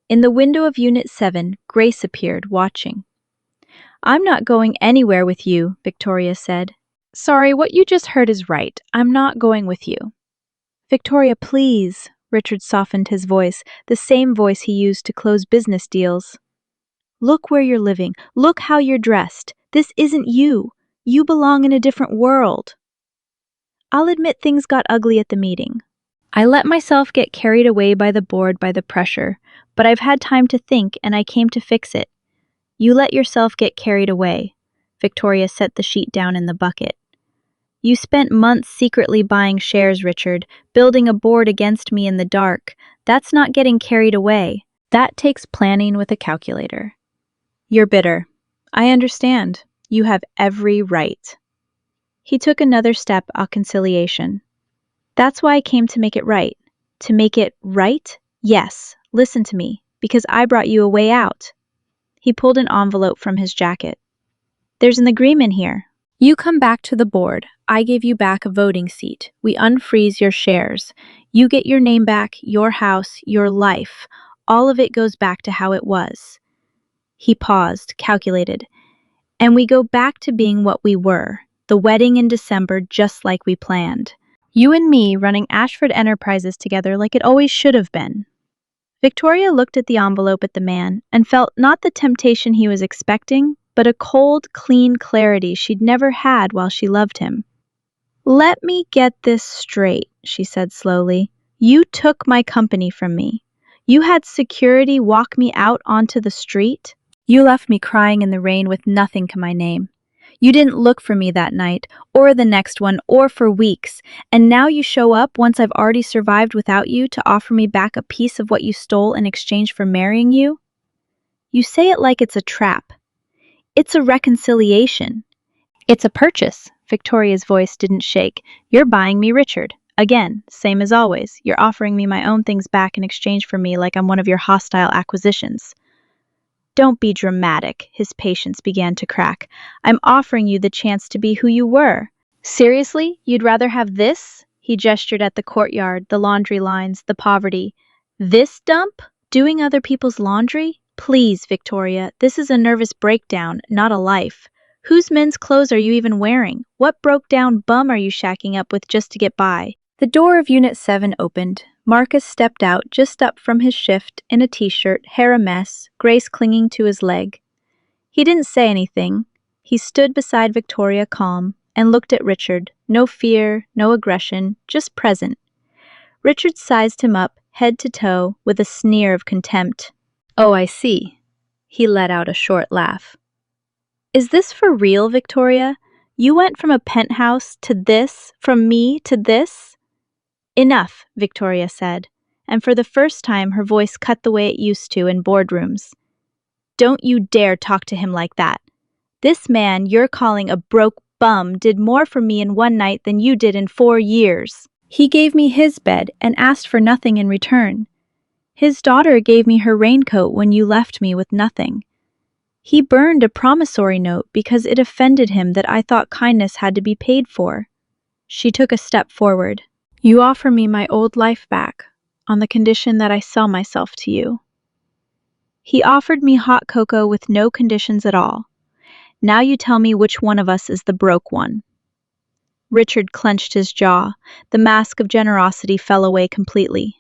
In the window of Unit 7, Grace appeared, watching. "I'm not going anywhere with you," Victoria said. "Sorry, what you just heard is right. I'm not going with you." Victoria, please. Richard softened his voice, the same voice he used to close business deals. Look where you're living. Look how you're dressed. This isn't you. You belong in a different world. I'll admit things got ugly at the meeting. I let myself get carried away by the board by the pressure, but I've had time to think and I came to fix it. You let yourself get carried away. Victoria set the sheet down in the bucket. You spent months secretly buying shares, Richard, building a board against me in the dark. That's not getting carried away. That takes planning with a calculator. You're bitter. I understand. You have every right. He took another step of conciliation. That's why I came to make it right. To make it right? Yes, listen to me, because I brought you a way out. He pulled an envelope from his jacket. There's an agreement here. You come back to the board. I gave you back a voting seat. We unfreeze your shares. You get your name back, your house, your life. All of it goes back to how it was. He paused, calculated. And we go back to being what we were. The wedding in December, just like we planned. You and me running Ashford Enterprises together like it always should have been. Victoria looked at the envelope at the man and felt not the temptation he was expecting, but a cold, clean clarity she'd never had while she loved him. Let me get this straight, she said slowly. You took my company from me. You had security walk me out onto the street. You left me crying in the rain with nothing to my name. You didn't look for me that night, or the next one, or for weeks, and now you show up once I've already survived without you to offer me back a piece of what you stole in exchange for marrying you? You say it like it's a trap. It's a reconciliation. It's a purchase. Victoria's voice didn't shake. You're buying me Richard. Again, same as always. You're offering me my own things back in exchange for me like I'm one of your hostile acquisitions. Don't be dramatic, his patience began to crack. I'm offering you the chance to be who you were. Seriously? You'd rather have this? He gestured at the courtyard, the laundry lines, the poverty. This dump? Doing other people's laundry? Please, Victoria, this is a nervous breakdown, not a life. Whose men's clothes are you even wearing? What broke-down bum are you shacking up with just to get by? The door of Unit 7 opened. Marcus stepped out just up from his shift in a t-shirt, hair a mess, Grace clinging to his leg. He didn't say anything. He stood beside Victoria calm and looked at Richard. No fear, no aggression, just present. Richard sized him up, head to toe, with a sneer of contempt. Oh, I see. He let out a short laugh. Is this for real, Victoria? You went from a penthouse to this, from me to this? Enough, Victoria said, and for the first time her voice cut the way it used to in boardrooms. Don't you dare talk to him like that. This man you're calling a broke bum did more for me in one night than you did in 4 years. He gave me his bed and asked for nothing in return. His daughter gave me her raincoat when you left me with nothing. He burned a promissory note because it offended him that I thought kindness had to be paid for. She took a step forward. You offer me my old life back, on the condition that I sell myself to you. He offered me hot cocoa with no conditions at all. Now you tell me which one of us is the broke one. Richard clenched his jaw. The mask of generosity fell away completely.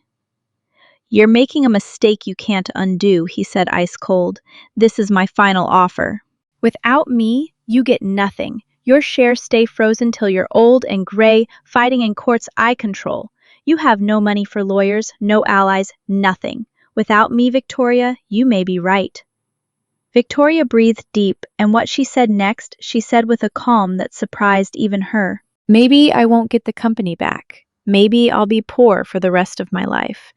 You're making a mistake you can't undo, he said ice cold. This is my final offer. Without me, you get nothing. Your shares stay frozen till you're old and gray, fighting in courts I control. You have no money for lawyers, no allies, nothing. Without me, Victoria, you may be right. Victoria breathed deep, and what she said next, she said with a calm that surprised even her. Maybe I won't get the company back. Maybe I'll be poor for the rest of my life.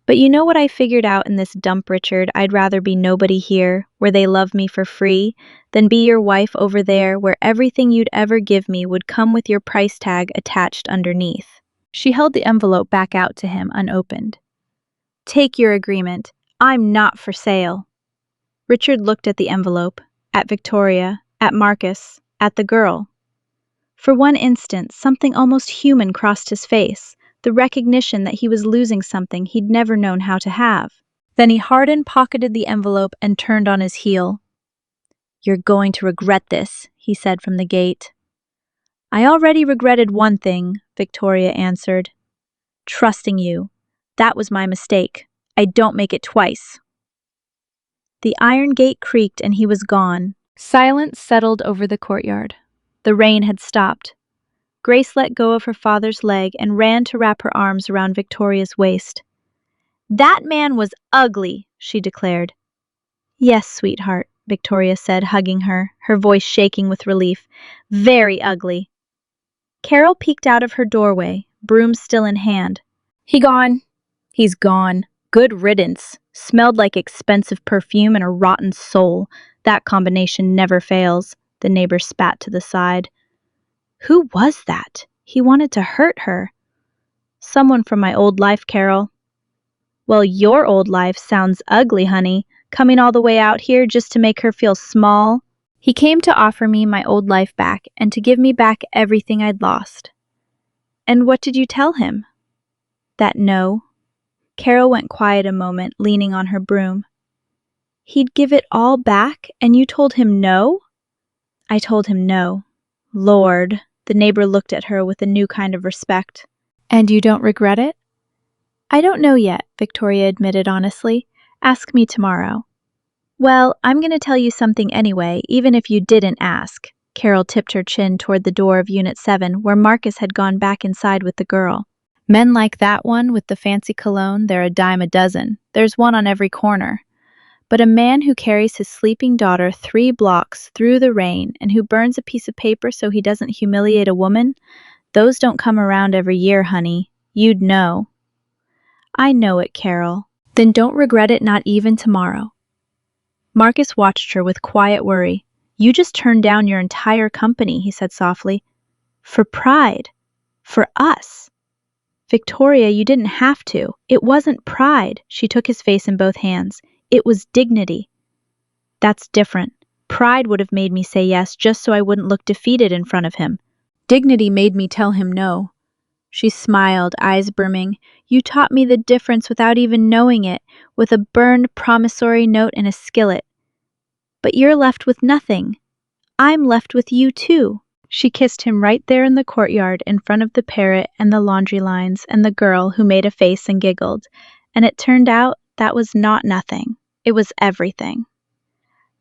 But you know what I figured out in this dump, Richard? I'd rather be nobody here, where they love me for free, than be your wife over there, where everything you'd ever give me would come with your price tag attached underneath. She held the envelope back out to him, unopened. Take your agreement. I'm not for sale. Richard looked at the envelope, at Victoria, at Marcus, at the girl. For one instant, something almost human crossed his face. The recognition that he was losing something he'd never known how to have. Then he hardened, pocketed the envelope, and turned on his heel. You're going to regret this, he said from the gate. I already regretted one thing, Victoria answered. trusting you. That was my mistake. I don't make it twice." The iron gate creaked and he was gone. Silence settled over the courtyard. The rain had stopped. Grace let go of her father's leg and ran to wrap her arms around Victoria's waist. "That man was ugly," she declared. "Yes, sweetheart," Victoria said, hugging her, her voice shaking with relief. "Very ugly." Carol peeked out of her doorway, broom still in hand. "He gone?" "He's gone. Good riddance. Smelled like expensive perfume and a rotten soul. That combination never fails," the neighbor spat to the side. "Who was that? He wanted to hurt her." "Someone from my old life, Carol." "Well, your old life sounds ugly, honey, coming all the way out here just to make her feel small." "He came to offer me my old life back and to give me back everything I'd lost." "And what did you tell him?" "That no." Carol went quiet a moment, leaning on her broom. "He'd give it all back, and you told him no?" "I told him no." "Lord," the neighbor looked at her with a new kind of respect. "And you don't regret it?" "I don't know yet," Victoria admitted honestly. "Ask me tomorrow." "Well, I'm going to tell you something anyway, even if you didn't ask." Carol tipped her chin toward the door of Unit 7, where Marcus had gone back inside with the girl. "Men like that one with the fancy cologne, they're a dime a dozen. There's one on every corner. But a man who carries his sleeping daughter 3 blocks through the rain and who burns a piece of paper so he doesn't humiliate a woman, those don't come around every year, honey. You'd know." "I know it, Carol." "Then don't regret it, not even tomorrow." Marcus watched her with quiet worry. "You just turned down your entire company," he said softly. "For pride. For us." "Victoria, you didn't have to. It wasn't pride." She took his face in both hands. "It was dignity." "That's different. Pride would have made me say yes just so I wouldn't look defeated in front of him. Dignity made me tell him no." She smiled, eyes brimming. "You taught me the difference without even knowing it, with a burned promissory note in a skillet. But you're left with nothing. I'm left with you too." She kissed him right there in the courtyard in front of the parrot and the laundry lines and the girl who made a face and giggled. And it turned out that was not nothing. It was everything.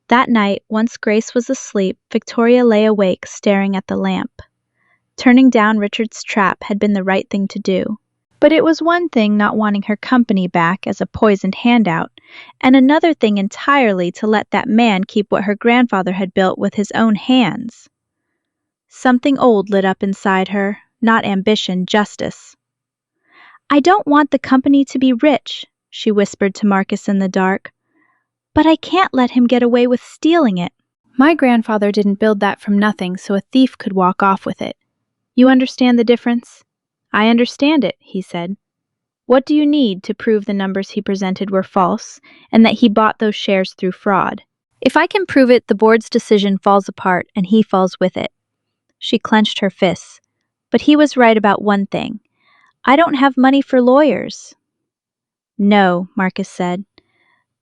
That night, once Grace was asleep, Victoria lay awake staring at the lamp. Turning down Richard's trap had been the right thing to do. But it was one thing not wanting her company back as a poisoned handout, and another thing entirely to let that man keep what her grandfather had built with his own hands. Something old lit up inside her, not ambition, justice. "I don't want the company to be rich," she whispered to Marcus in the dark. "But I can't let him get away with stealing it. My grandfather didn't build that from nothing so a thief could walk off with it. You understand the difference?" "I understand it," he said. "What do you need to prove the numbers he presented were false, and that he bought those shares through fraud? If I can prove it, the board's decision falls apart, and he falls with it." She clenched her fists. "But he was right about one thing. I don't have money for lawyers." "No," Marcus said.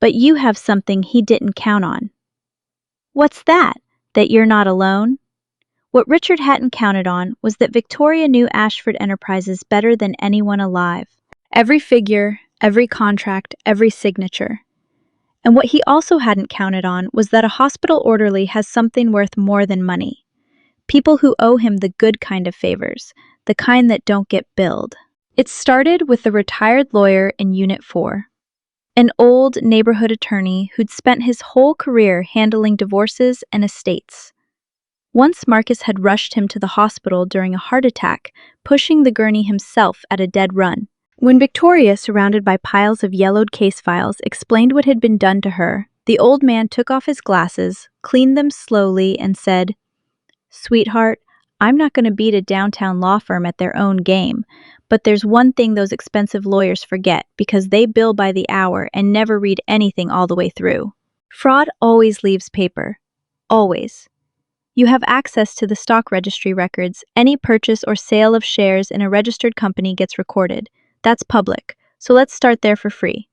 "But you have something he didn't count on." "What's that? That you're not alone?" What Richard hadn't counted on was that Victoria knew Ashford Enterprises better than anyone alive. Every figure, every contract, every signature. And what he also hadn't counted on was that a hospital orderly has something worth more than money. People who owe him the good kind of favors, the kind that don't get billed. It started with the retired lawyer in Unit 4. An old neighborhood attorney who'd spent his whole career handling divorces and estates. Once Marcus had rushed him to the hospital during a heart attack, pushing the gurney himself at a dead run. When Victoria, surrounded by piles of yellowed case files, explained what had been done to her, the old man took off his glasses, cleaned them slowly, and said, "Sweetheart, I'm not going to beat a downtown law firm at their own game, but there's one thing those expensive lawyers forget because they bill by the hour and never read anything all the way through. Fraud always leaves paper. Always. You have access to the stock registry records. Any purchase or sale of shares in a registered company gets recorded. That's public, so let's start there for free.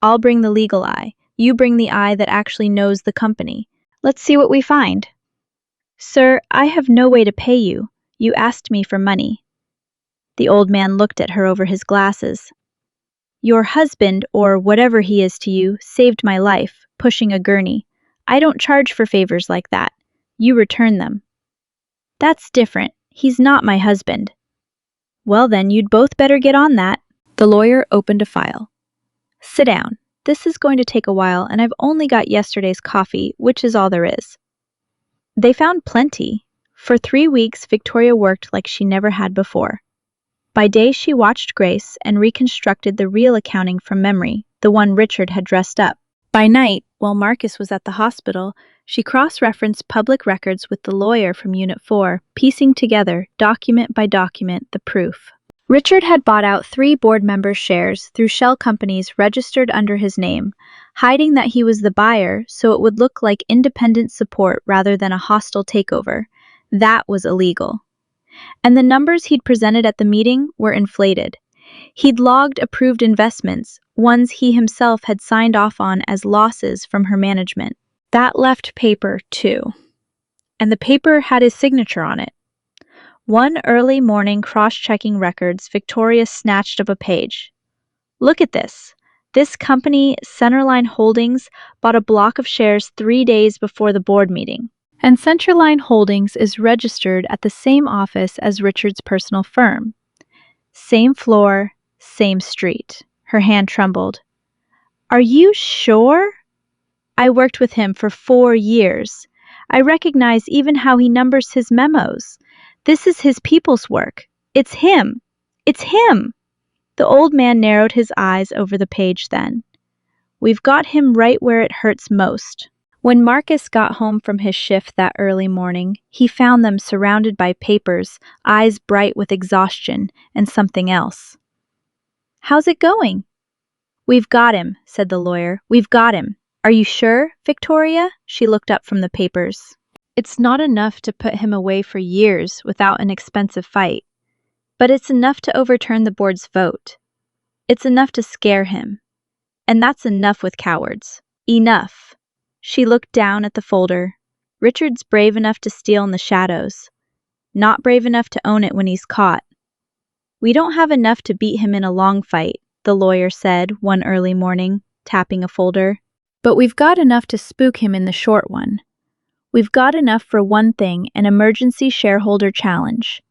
I'll bring the legal eye. You bring the eye that actually knows the company. Let's see what we find." "Sir, I have no way to pay you. You asked me for money." The old man looked at her over his glasses. Your husband, or whatever he is to you, saved my life, pushing a gurney. I don't charge for favors like that. You return them. That's different. He's not my husband. Well then, you'd both better get on that. The lawyer opened a file. Sit down. This is going to take a while, and I've only got yesterday's coffee, which is all there is. They found plenty. For 3 weeks, Victoria worked like she never had before. By day, she watched Grace and reconstructed the real accounting from memory, the one Richard had dressed up. By night, while Marcus was at the hospital, she cross-referenced public records with the lawyer from Unit 4, piecing together, document by document, the proof. Richard had bought out 3 board members' shares through shell companies registered under his name, hiding that he was the buyer so it would look like independent support rather than a hostile takeover. That was illegal. And the numbers he'd presented at the meeting were inflated. He'd logged approved investments, ones he himself had signed off on as losses from her management. That left paper, too. And the paper had his signature on it. One early morning cross-checking records, Victoria snatched up a page. Look at this. This company, Centerline Holdings, bought a block of shares 3 days before the board meeting. And Centerline Holdings is registered at the same office as Richard's personal firm. Same floor, same street. Her hand trembled. Are you sure? I worked with him for 4 years. I recognize even how he numbers his memos. This is his people's work. It's him. It's him. The old man narrowed his eyes over the page then. We've got him right where it hurts most. When Marcus got home from his shift that early morning, he found them surrounded by papers, eyes bright with exhaustion and something else. How's it going? We've got him, said the lawyer. We've got him. Are you sure, Victoria? She looked up from the papers. It's not enough to put him away for years without an expensive fight, but it's enough to overturn the board's vote. It's enough to scare him. And that's enough with cowards. Enough. She looked down at the folder. Richard's brave enough to steal in the shadows, not brave enough to own it when he's caught. We don't have enough to beat him in a long fight, the lawyer said one early morning, tapping a folder. But we've got enough to spook him in the short one. We've got enough for one thing, an emergency shareholder challenge.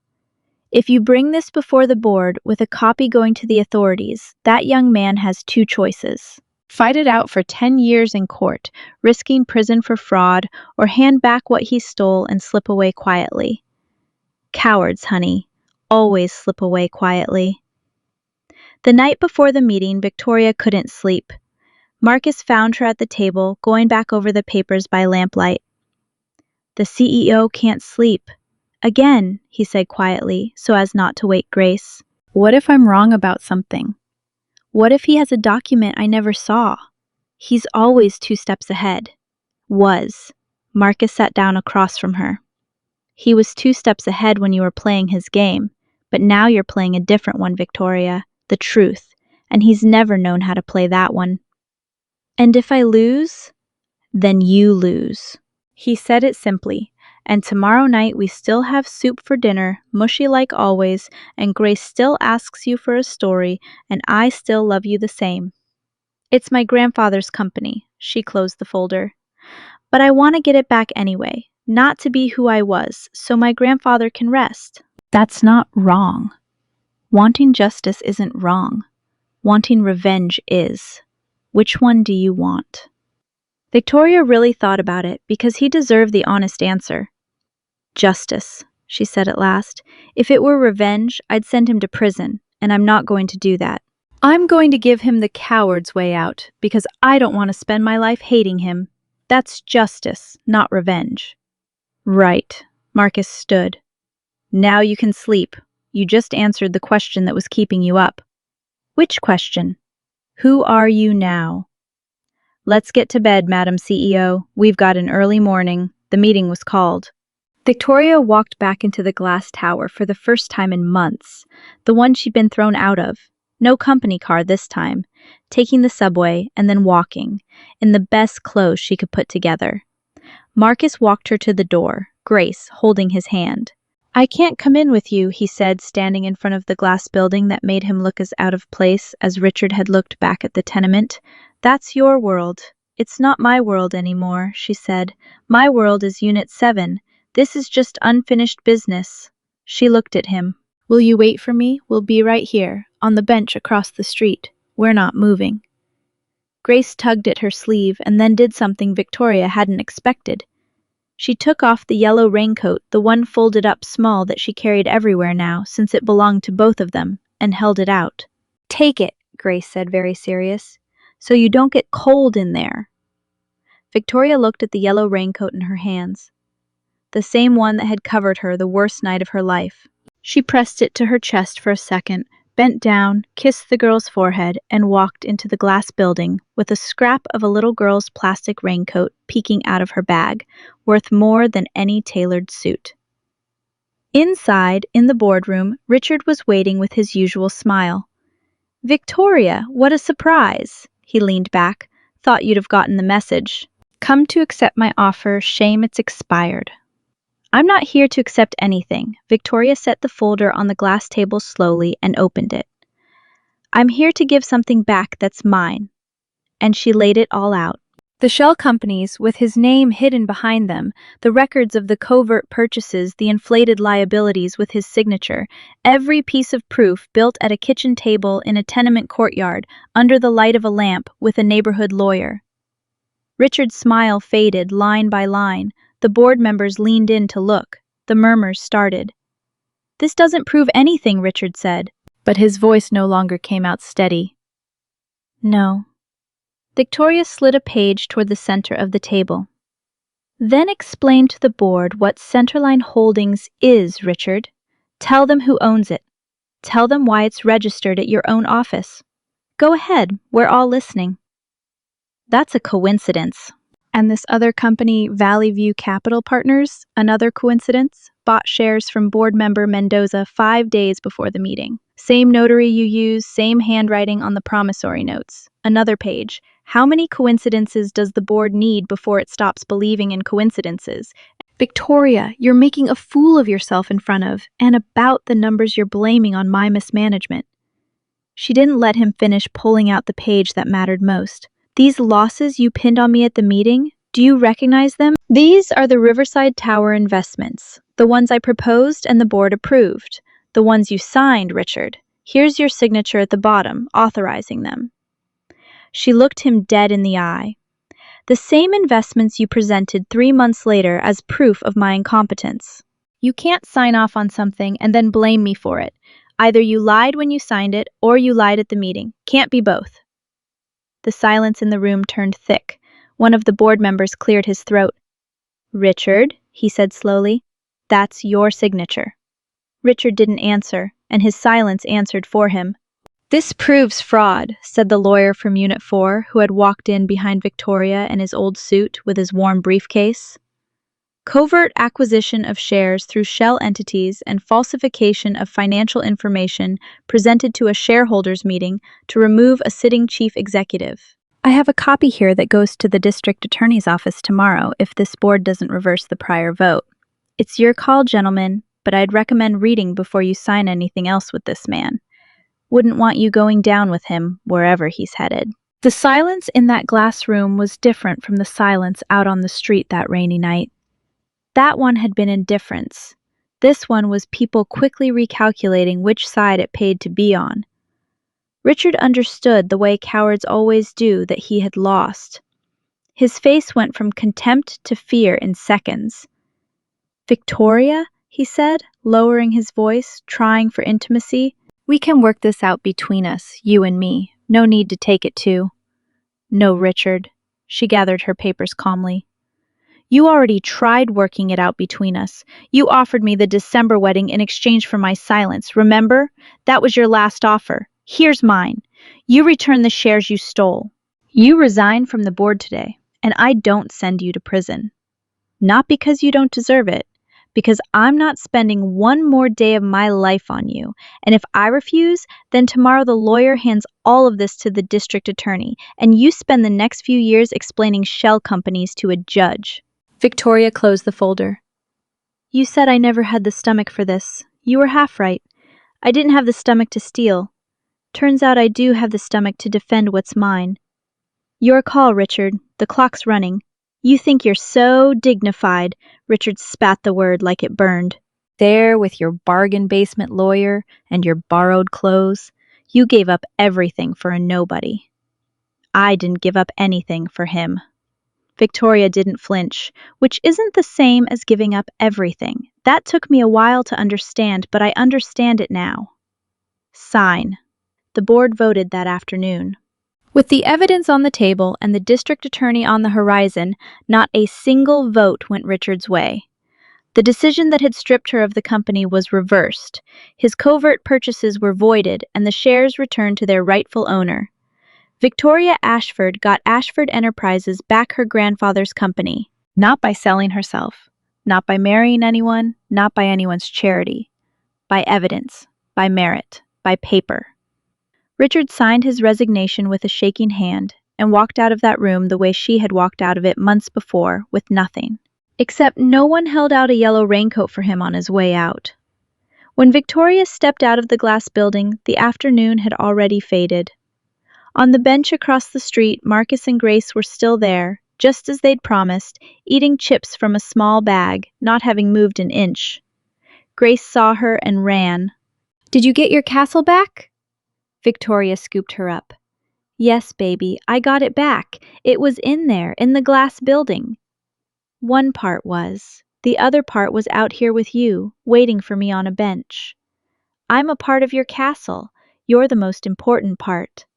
If you bring this before the board with a copy going to the authorities, that young man has 2 choices. Fight it out for 10 years in court, risking prison for fraud, or hand back what he stole and slip away quietly. Cowards, honey, always slip away quietly. The night before the meeting, Victoria couldn't sleep. Marcus found her at the table, going back over the papers by lamplight. The CEO can't sleep. Again, he said quietly, so as not to wake Grace. What if I'm wrong about something? What if he has a document I never saw? He's always 2 steps ahead. Was. Marcus sat down across from her. He was 2 steps ahead when you were playing his game, but now you're playing a different one, Victoria, the truth, and he's never known how to play that one. And if I lose, then you lose. He said it simply, and tomorrow night we still have soup for dinner, mushy like always, and Grace still asks you for a story, and I still love you the same. It's my grandfather's company, she closed the folder. But I want to get it back anyway, not to be who I was, so my grandfather can rest. That's not wrong. Wanting justice isn't wrong. Wanting revenge is. Which one do you want? Victoria really thought about it because he deserved the honest answer. Justice, she said at last. If it were revenge, I'd send him to prison, and I'm not going to do that. I'm going to give him the coward's way out because I don't want to spend my life hating him. That's justice, not revenge. Right, Marcus stood. Now you can sleep. You just answered the question that was keeping you up. Which question? Who are you now? Let's get to bed, Madam CEO. We've got an early morning. The meeting was called. Victoria walked back into the glass tower for the first time in months, the one she'd been thrown out of. No company car this time, taking the subway and then walking, in the best clothes she could put together. Marcus walked her to the door, Grace holding his hand. I can't come in with you, he said, standing in front of the glass building that made him look as out of place as Richard had looked back at the tenement. That's your world. It's not my world anymore, she said. My world is Unit 7. This is just unfinished business. She looked at him. Will you wait for me? We'll be right here, on the bench across the street. We're not moving. Grace tugged at her sleeve and then did something Victoria hadn't expected. She took off the yellow raincoat, the one folded up small that she carried everywhere now, since it belonged to both of them, and held it out. Take it, Grace said, very serious, so you don't get cold in there. Victoria looked at the yellow raincoat in her hands, the same one that had covered her the worst night of her life. She pressed it to her chest for a second, bent down, kissed the girl's forehead, and walked into the glass building with a scrap of a little girl's plastic raincoat peeking out of her bag, worth more than any tailored suit. Inside, in the boardroom, Richard was waiting with his usual smile. Victoria, what a surprise! He leaned back. Thought you'd have gotten the message. Come to accept my offer, shame it's expired. I'm not here to accept anything. Victoria set the folder on the glass table slowly and opened it. I'm here to give something back that's mine. And she laid it all out. The shell companies, with his name hidden behind them, the records of the covert purchases, the inflated liabilities with his signature, every piece of proof built at a kitchen table in a tenement courtyard, under the light of a lamp, with a neighborhood lawyer. Richard's smile faded line by line. The board members leaned in to look. The murmurs started. This doesn't prove anything, Richard said, but his voice no longer came out steady. No. Victoria slid a page toward the center of the table. Then explain to the board what Centerline Holdings is, Richard. Tell them who owns it. Tell them why it's registered at your own office. Go ahead, we're all listening. That's a coincidence. And this other company, Valley View Capital Partners, another coincidence, bought shares from board member Mendoza 5 days before the meeting. Same notary you use, same handwriting on the promissory notes. Another page. How many coincidences does the board need before it stops believing in coincidences? Victoria, you're making a fool of yourself in front of, and about the numbers you're blaming on my mismanagement. She didn't let him finish pulling out the page that mattered most. These losses you pinned on me at the meeting, do you recognize them? These are the Riverside Tower investments, the ones I proposed and the board approved, the ones you signed, Richard. Here's your signature at the bottom, authorizing them. She looked him dead in the eye. The same investments you presented 3 months later as proof of my incompetence. You can't sign off on something and then blame me for it. Either you lied when you signed it, or you lied at the meeting. Can't be both. The silence in the room turned thick. One of the board members cleared his throat. Richard, he said slowly, that's your signature. Richard didn't answer, and his silence answered for him. This proves fraud, said the lawyer from Unit 4, who had walked in behind Victoria in his old suit with his warm briefcase. Covert acquisition of shares through shell entities and falsification of financial information presented to a shareholders meeting to remove a sitting chief executive. I have a copy here that goes to the district attorney's office tomorrow if this board doesn't reverse the prior vote. It's your call, gentlemen, but I'd recommend reading before you sign anything else with this man. Wouldn't want you going down with him wherever he's headed. The silence in that glass room was different from the silence out on the street that rainy night. That one had been indifference. This one was people quickly recalculating which side it paid to be on. Richard understood, the way cowards always do, that he had lost. His face went from contempt to fear in seconds. Victoria, he said, lowering his voice, trying for intimacy. We can work this out between us, you and me. No need to take it too. No, Richard. She gathered her papers calmly. You already tried working it out between us. You offered me the December wedding in exchange for my silence, remember? That was your last offer. Here's mine. You return the shares you stole. You resign from the board today, and I don't send you to prison. Not because you don't deserve it, because I'm not spending one more day of my life on you. And if I refuse, then tomorrow the lawyer hands all of this to the district attorney, and you spend the next few years explaining shell companies to a judge. Victoria closed the folder. You said I never had the stomach for this. You were half right. I didn't have the stomach to steal. Turns out I do have the stomach to defend what's mine. Your call, Richard. The clock's running. You think you're so dignified. Richard spat the word like it burned. There with your bargain basement lawyer and your borrowed clothes, you gave up everything for a nobody. I didn't give up anything for him. Victoria didn't flinch, which isn't the same as giving up everything. That took me a while to understand, but I understand it now. Sign. The board voted that afternoon. With the evidence on the table and the district attorney on the horizon, not a single vote went Richard's way. The decision that had stripped her of the company was reversed. His covert purchases were voided and the shares returned to their rightful owner. Victoria Ashford got Ashford Enterprises back her grandfather's company, not by selling herself, not by marrying anyone, not by anyone's charity, by evidence, by merit, by paper. Richard signed his resignation with a shaking hand and walked out of that room the way she had walked out of it months before, with nothing. Except no one held out a yellow raincoat for him on his way out. When Victoria stepped out of the glass building, the afternoon had already faded. On the bench across the street, Marcus and Grace were still there, just as they'd promised, eating chips from a small bag, not having moved an inch. Grace saw her and ran. "Did you get your castle back?" Victoria scooped her up. "Yes, baby, I got it back. It was in there, in the glass building." "One part was. The other part was out here with you, waiting for me on a bench. I'm a part of your castle. You're the most important part."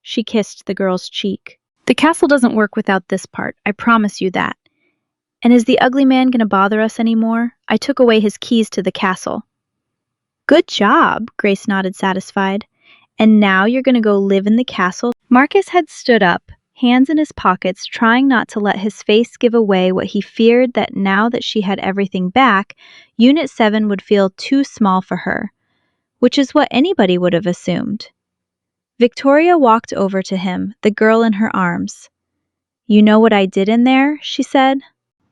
She kissed the girl's cheek. "The castle doesn't work without this part, I promise you that. And is the ugly man gonna bother us anymore? I took away his keys to the castle." "Good job," Grace nodded satisfied. "And now you're gonna go live in the castle?" Marcus had stood up, hands in his pockets, trying not to let his face give away what he feared, that now that she had everything back, Unit 7 would feel too small for her, which is what anybody would have assumed. Victoria walked over to him, the girl in her arms. "You know what I did in there?" she said.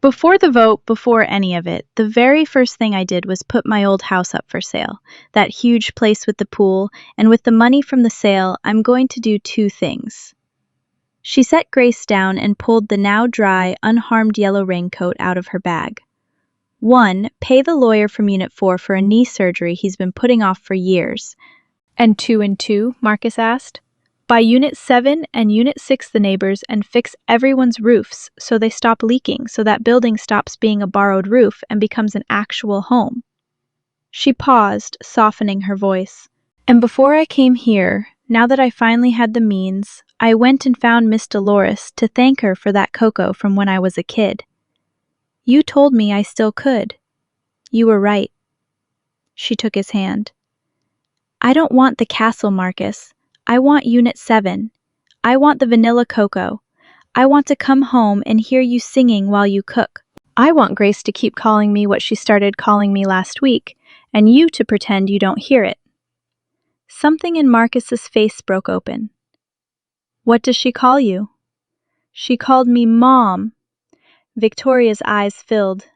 "Before the vote, before any of it, the very first thing I did was put my old house up for sale, that huge place with the pool, and with the money from the sale, I'm going to do two things." She set Grace down and pulled the now dry, unharmed yellow raincoat out of her bag. "One, pay the lawyer from Unit 4 for a knee surgery he's been putting off for years." "And two?" Marcus asked. "Buy Unit 7 and Unit 6 the neighbors and fix everyone's roofs so they stop leaking, so that building stops being a borrowed roof and becomes an actual home." She paused, softening her voice. "And before I came here, now that I finally had the means, I went and found Miss Dolores to thank her for that cocoa from when I was a kid. You told me I still could. You were right." She took his hand. "I don't want the castle, Marcus. I want Unit 7. I want the vanilla cocoa. I want to come home and hear you singing while you cook. I want Grace to keep calling me what she started calling me last week, and you to pretend you don't hear it." Something in Marcus's face broke open. "What does she call you?" "She called me Mom." Victoria's eyes filled.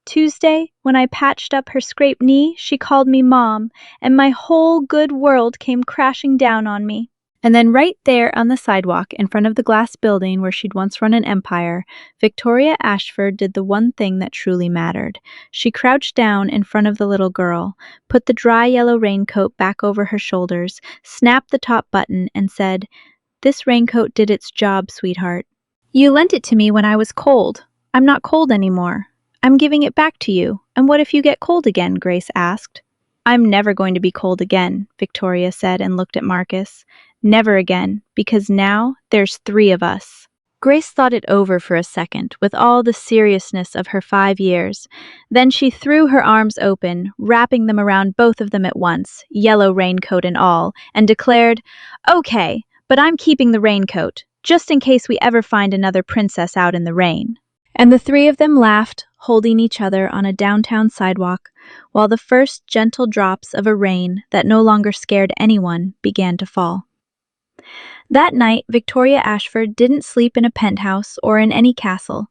"Tuesday, when I patched up her scraped knee, she called me Mom, and my whole good world came crashing down on me." And then right there on the sidewalk in front of the glass building where she'd once run an empire, Victoria Ashford did the one thing that truly mattered. She crouched down in front of the little girl, put the dry yellow raincoat back over her shoulders, snapped the top button, and said, "This raincoat did its job, sweetheart. You lent it to me when I was cold. I'm not cold anymore. I'm giving it back to you. And what if you get cold again?" Grace asked. "I'm never going to be cold again," Victoria said and looked at Marcus. "Never again, because now there's 3 of us." Grace thought it over for a second, with all the seriousness of her 5 years. Then she threw her arms open, wrapping them around both of them at once, yellow raincoat and all, and declared, "Okay, but I'm keeping the raincoat, just in case we ever find another princess out in the rain." And the 3 of them laughed, holding each other on a downtown sidewalk, while the first gentle drops of a rain that no longer scared anyone began to fall. That night, Victoria Ashford didn't sleep in a penthouse or in any castle.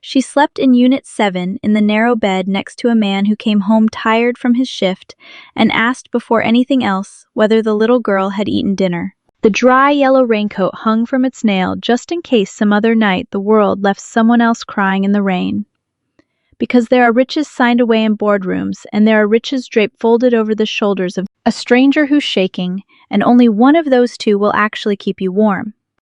She slept in Unit 7 in the narrow bed next to a man who came home tired from his shift and asked before anything else whether the little girl had eaten dinner. The dry yellow raincoat hung from its nail just in case some other night the world left someone else crying in the rain. Because there are riches signed away in boardrooms, and there are riches draped folded over the shoulders of a stranger who's shaking, and only one of those two will actually keep you warm.